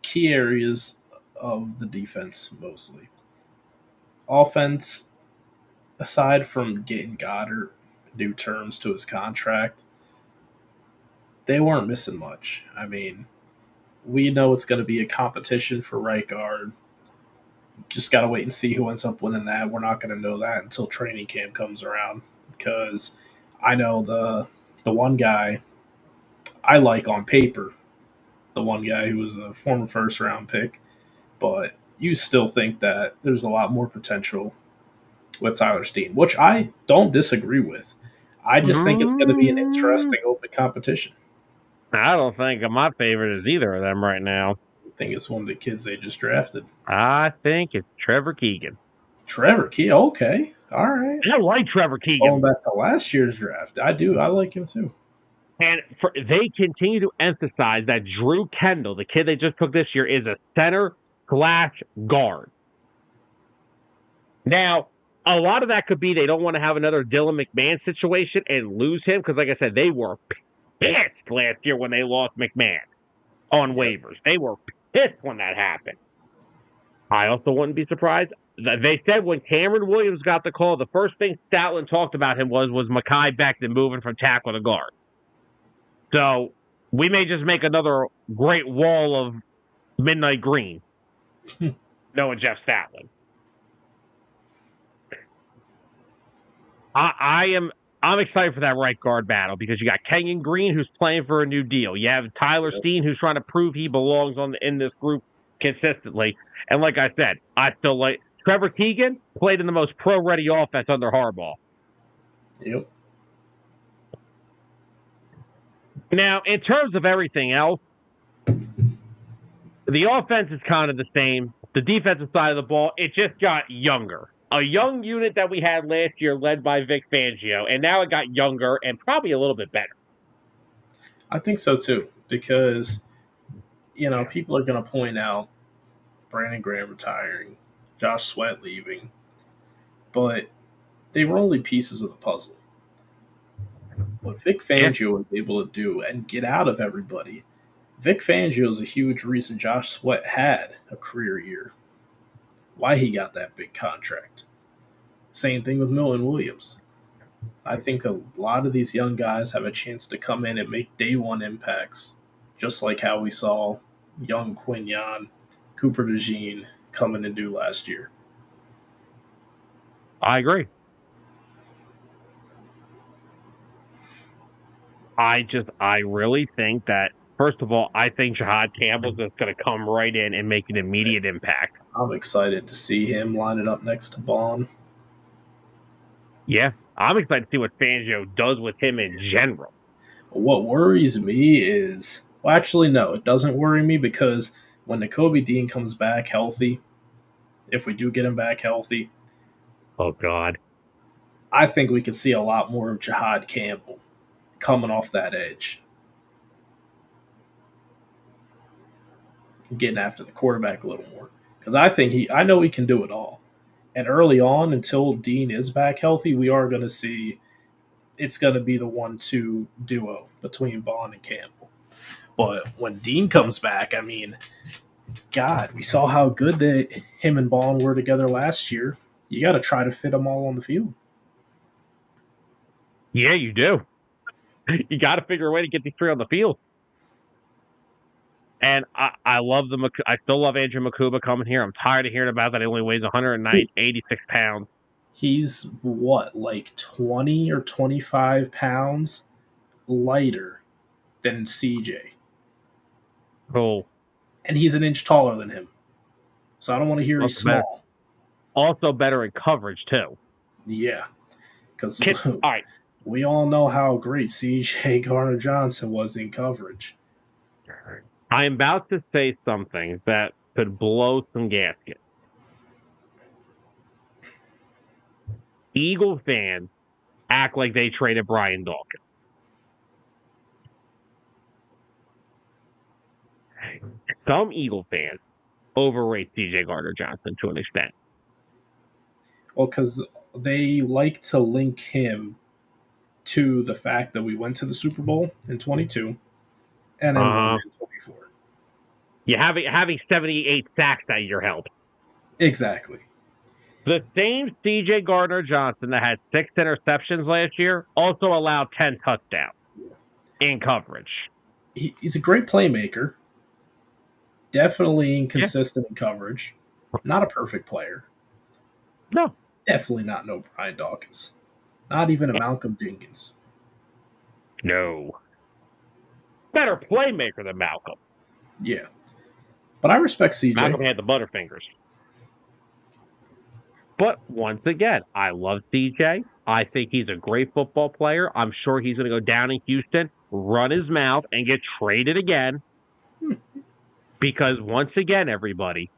key areas of the defense, mostly. Offense, aside from getting Goddard new terms to his contract, they weren't missing much. I mean, we know it's going to be a competition for right guard. Just got to wait and see who ends up winning that. We're not going to know that until training camp comes around, because I know the one guy I like on paper, the one guy who was a former first-round pick, but you still think that there's a lot more potential with Tyler Steen, which I don't disagree with. I just think it's going to be an interesting open competition. I don't think my favorite is either of them right now. I think it's one of the kids they just drafted. I think it's Trevor Keegan. Trevor Keegan? Okay. All right. I like Trevor Keegan. Going back to last year's draft. I do. I like him too. And they continue to emphasize that Drew Kendall, the kid they just took this year, is a center/guard. Now, a lot of that could be they don't want to have another Dylan McMahon situation and lose him, because like I said, they were pissed last year when they lost McMahon on waivers. They were pissed when that happened. I also wouldn't be surprised. They said when Cameron Williams got the call, the first thing Stoutland talked about him was Mekhi Becton moving from tackle to guard. So we may just make another great wall of midnight green. Knowing Jeff Stoutland. I'm excited for that right guard battle because you got Kenyon Green, who's playing for a new deal. You have Tyler Steen, who's trying to prove he belongs in this group consistently. And like I said, I still like Trevor Keegan played in the most pro-ready offense under Harbaugh. Yep. Now, in terms of everything else, the offense is kind of the same. The defensive side of the ball, it just got younger. A young unit that we had last year led by Vic Fangio, and now it got younger and probably a little bit better. I think so, too, because, people are going to point out Brandon Graham retiring, Josh Sweat leaving, but they were only pieces of the puzzle. What Vic Fangio was able to do and get out of everybody, Vic Fangio is a huge reason Josh Sweat had a career year. Why he got that big contract. Same thing with Milton Williams. I think a lot of these young guys have a chance to come in and make day one impacts, just like how we saw young Quinyon, Cooper DeJean, come in and do last year. I agree. I really think that, first of all, I think Jahad Campbell's just going to come right in and make an immediate impact. I'm excited to see him line it up next to Bond. Yeah, I'm excited to see what Fangio does with him in general. What worries me is, well, actually, no, it doesn't worry me because when Nakobe Dean comes back healthy, if we do get him back healthy, oh God, I think we could see a lot more of Jahad Campbell coming off that edge, getting after the quarterback a little more. Because I know he can do it all. And early on, until Dean is back healthy, we are going to see it's going to be the 1-2 duo between Bond and Campbell. But when Dean comes back, I mean, God, we saw how good him and Bond were together last year. You got to try to fit them all on the field. Yeah, you do. You got to figure a way to get these three on the field. And I still love Andrew Makuba coming here. I'm tired of hearing about that. He only weighs 186 pounds. He's what, like 20 or 25 pounds lighter than CJ. Cool. And he's an inch taller than him. So I don't want to hear he's small. Also better in coverage, too. Yeah. Because right. We all know how great CJ Gardner-Johnson was in coverage. I'm about to say something that could blow some gaskets. Eagle fans act like they traded Brian Dawkins. Some Eagle fans overrate CJ Gardner-Johnson to an extent. Well, because they like to link him to the fact that we went to the Super Bowl in 22 and then won in 24. Yeah, having 78 sacks that year helped. Exactly. The same CJ Gardner-Johnson that had 6 interceptions last year also allowed 10 touchdowns in coverage. He's a great playmaker. Definitely inconsistent in coverage. Not a perfect player. No. Definitely not no Brian Dawkins. Not even a Malcolm Jenkins. No. Better playmaker than Malcolm. Yeah. But I respect CJ. Malcolm had the Butterfingers. But once again, I love CJ. I think he's a great football player. I'm sure he's going to go down in Houston, run his mouth, and get traded again. Because once again, everybody,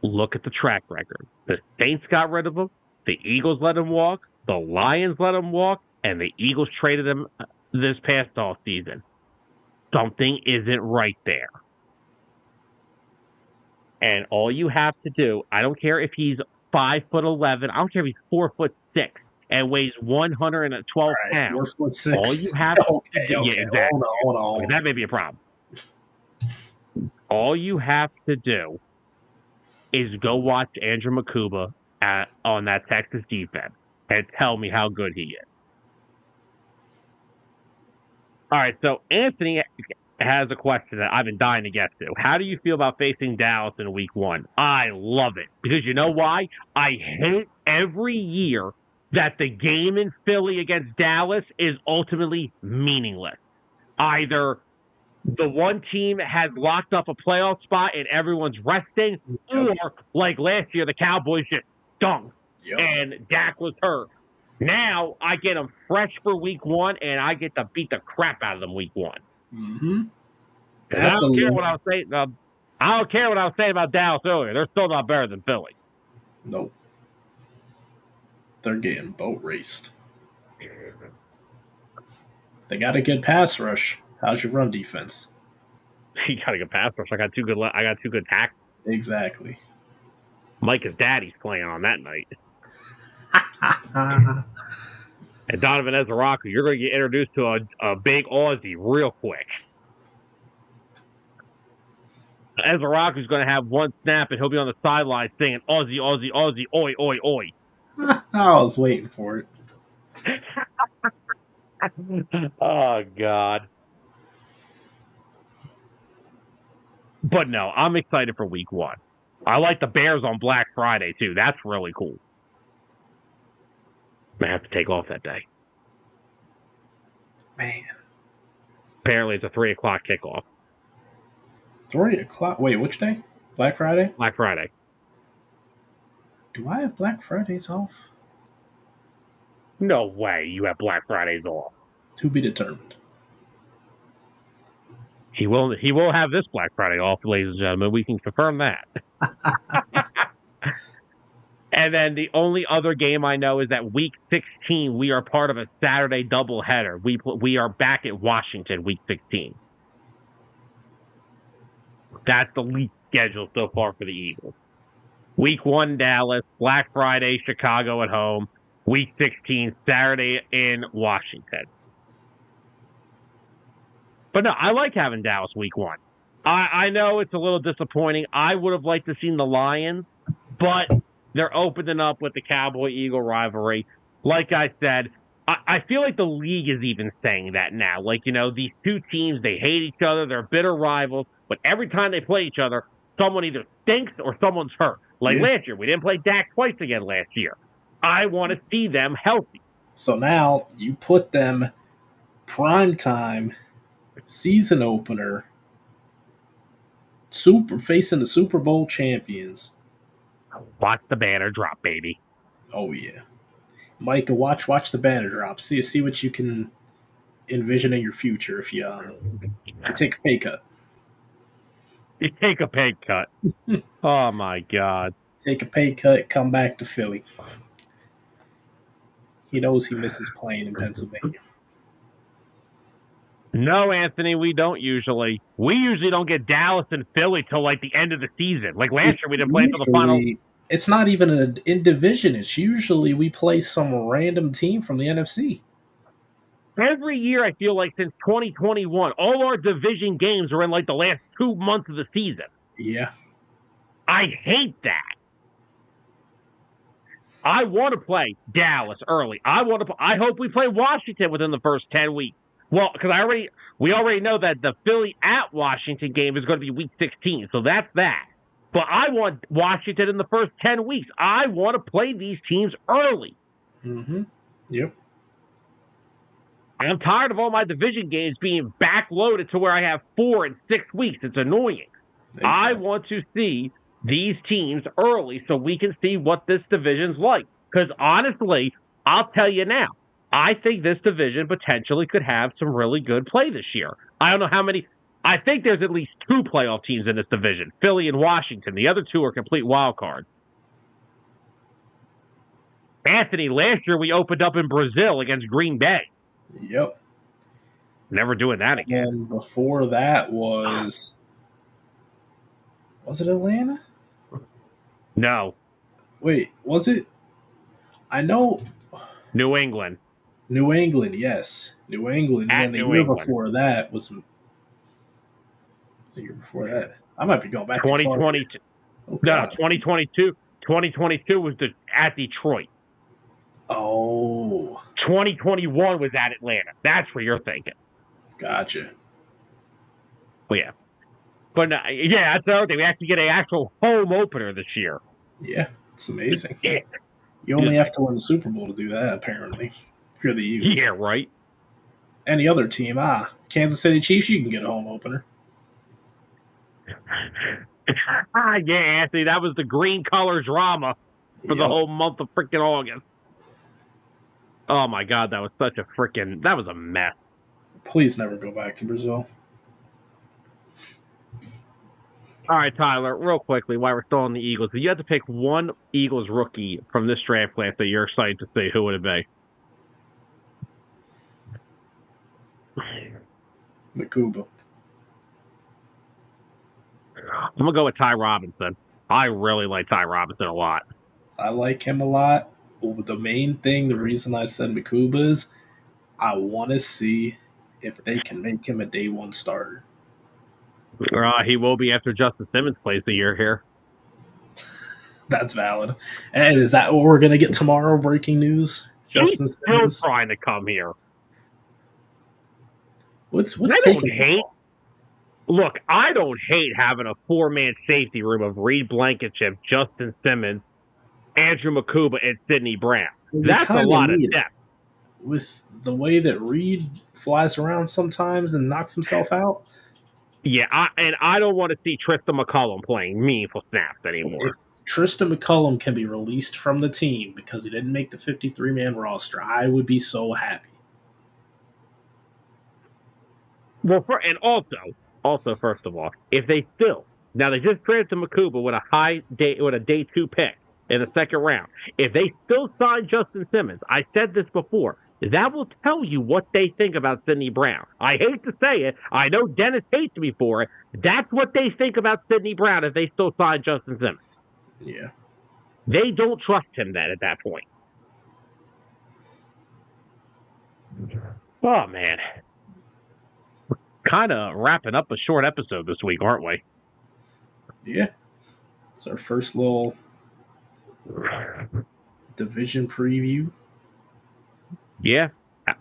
look at the track record. The Saints got rid of him. The Eagles let him walk. The Lions let him walk. And the Eagles traded him this past offseason. Something isn't right there. And all you have to do, I don't care if he's 5'11", I don't care if he's 4'6" and weighs 112 pounds. 4'6". All you have to do, yeah, exactly. Hold on. That may be a problem. All you have to do is go watch Andrew Makuba on that Texas defense and tell me how good he is. All right, so Anthony has a question that I've been dying to get to. How do you feel about facing Dallas in week 1? I love it. Because you know why? I hate every year that the game in Philly against Dallas is ultimately meaningless. Either the one team has locked up a playoff spot and everyone's resting, or like last year, the Cowboys just stunk and Dak was hurt. Now I get them fresh for week 1 and I get to beat the crap out of them week 1. Mm-hmm. I don't care what I was saying. I don't care what I was saying about Dallas earlier. They're still not better than Philly. Nope. They're getting boat raced. They got a good pass rush. How's your run defense? You got a good pass rush. I got two good tackles. Exactly. Micah's daddy's playing on that night. And Donovan Ezeraku, you're going to get introduced to a big Aussie real quick. Ezeraku's going to have one snap and he'll be on the sideline singing Aussie, Aussie, Aussie, oi, oi, oi. I was waiting for it. Oh, God. But no, I'm excited for week 1. I like the Bears on Black Friday, too. That's really cool. I have to take off that day. Man. Apparently, it's a 3 o'clock kickoff. 3 o'clock? Wait, which day? Black Friday? Black Friday. Do I have Black Fridays off? No way you have Black Fridays off. To be determined. He will have this Black Friday off, ladies and gentlemen. We can confirm that. And then the only other game I know is that Week 16, we are part of a Saturday doubleheader. We are back at Washington Week 16. That's the league schedule so far for the Eagles. Week 1, Dallas. Black Friday, Chicago at home. Week 16, Saturday in Washington. But no, I like having Dallas Week 1. I know it's a little disappointing. I would have liked to see the Lions, but they're opening up with the Cowboy-Eagle rivalry. Like I said, I feel like the league is even saying that now. Like, these two teams, they hate each other. They're bitter rivals. But every time they play each other, someone either stinks or someone's hurt. Like last year, we didn't play Dak twice again last year. I want to see them healthy. So now you put them primetime season opener, facing the Super Bowl champions. Watch the banner drop, baby. Oh yeah, Micah, watch the banner drop. See what you can envision in your future if you take a pay cut. You take a pay cut. Oh my God. Take a pay cut, come back to Philly. He knows he misses playing in Pennsylvania. No, Anthony, we don't usually. We usually don't get Dallas and Philly till like the end of the season. Like last year, we didn't play until the final. It's not even in division. It's usually we play some random team from the NFC. Every year, I feel like since 2021, all our division games are in like the last 2 months of the season. Yeah. I hate that. I want to play Dallas early. I hope we play Washington within the first 10 weeks. Well, because we already know that the Philly at Washington game is going to be Week 16, so that's that. But I want Washington in the first 10 weeks. I want to play these teams early. Mm-hmm. Yep. I'm tired of all my division games being backloaded to where I have 4 and 6 weeks. It's annoying. Exactly. I want to see these teams early so we can see what this division's like. Because honestly, I'll tell you now, I think this division potentially could have some really good play this year. I don't know how many. I think there's at least 2 playoff teams in this division, Philly and Washington. The other 2 are complete wild cards. Anthony, last year we opened up in Brazil against Green Bay. Yep. Never doing that again. And before that was it Atlanta? No. Wait, was it? I know. New England. New England, yes. New England. And the year before that was the year before that. I might be going back 2022. to 2022. No, 2022. 2022 was at Detroit. Oh. 2021 was at Atlanta. That's where you're thinking. Gotcha. Well, yeah. But yeah, that's the other thing. We actually get an actual home opener this year. Yeah, it's amazing. Yeah. You only have to win the Super Bowl to do that, apparently. If you're the Eagles. Yeah, right. Any other team, Kansas City Chiefs, you can get a home opener. Yeah, Anthony, that was the green color drama for the whole month of freaking August. Oh my God, that was a mess. Please never go back to Brazil. All right, Tyler, real quickly, while we're still on the Eagles, if you had to pick one Eagles rookie from this draft class that you're excited to see, who would it be? Makuba. I'm going to go with Ty Robinson. I really like Ty Robinson a lot. I like him a lot. But the main thing, the reason I said Makuba is I want to see if they can make him a day one starter. He will be after Justin Simmons plays the year here. That's valid. And is that what we're going to get tomorrow? Breaking news? Justin Simmons still trying to come here. What's I taking don't hate. look, I don't hate having a four-man safety room of Reed Blankenship, Justin Simmons, Andrew Makuba, and Sidney Brown. That's a lot of depth. With the way that Reed flies around sometimes and knocks himself out. Yeah, I don't want to see Tristan McCullum playing meaningful snaps anymore. If Tristan McCullum can be released from the team because he didn't make the 53-man roster, I would be so happy. Well, and also, first of all, if they just traded to Makuba with a day 2 pick in the second round. If they still sign Justin Simmons, I said this before, that will tell you what they think about Sidney Brown. I hate to say it. I know Dennis hates me for it. That's what they think about Sidney Brown if they still sign Justin Simmons. Yeah. They don't trust him then at that point. Oh, man. We're kind of wrapping up a short episode this week, aren't we? Yeah. It's our first little division preview. Yeah.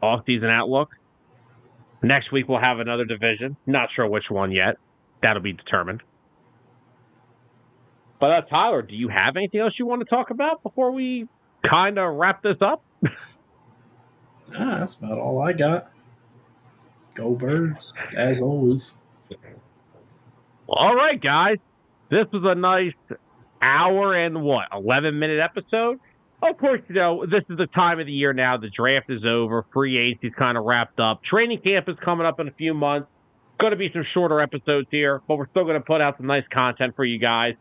Off-season outlook. Next week we'll have another division. Not sure which one yet. That'll be determined. But Tyler, do you have anything else you want to talk about before we kind of wrap this up? That's about all I got. Go Birds, as always. All right, guys. This was a nice hour and 11-minute episode. Of course, this is the time of the year now. The draft is over. Free agency's kind of wrapped up. Training camp is coming up in a few months. Going to be some shorter episodes here, but we're still going to put out some nice content for you guys.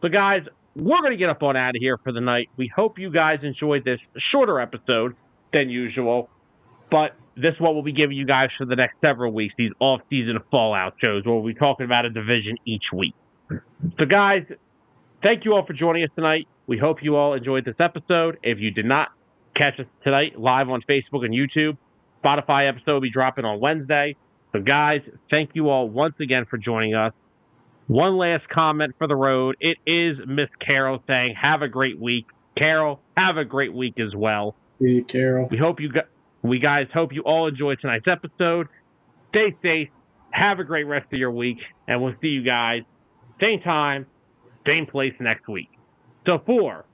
So, guys, we're going to get up on out of here for the night. We hope you guys enjoyed this shorter episode than usual. But this is what we'll be giving you guys for the next several weeks, these off-season fallout shows where we'll be talking about a division each week. So, guys, thank you all for joining us tonight. We hope you all enjoyed this episode. If you did not catch us tonight live on Facebook and YouTube, Spotify episode will be dropping on Wednesday. So, guys, thank you all once again for joining us. One last comment for the road. It is Miss Carol saying, have a great week. Carol, have a great week as well. See you, Carol. We guys hope you all enjoyed tonight's episode. Stay safe. Have a great rest of your week. And we'll see you guys same time, same place next week. So for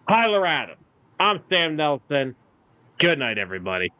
Tyler Adams, I'm Sam Nelson. Good night, everybody.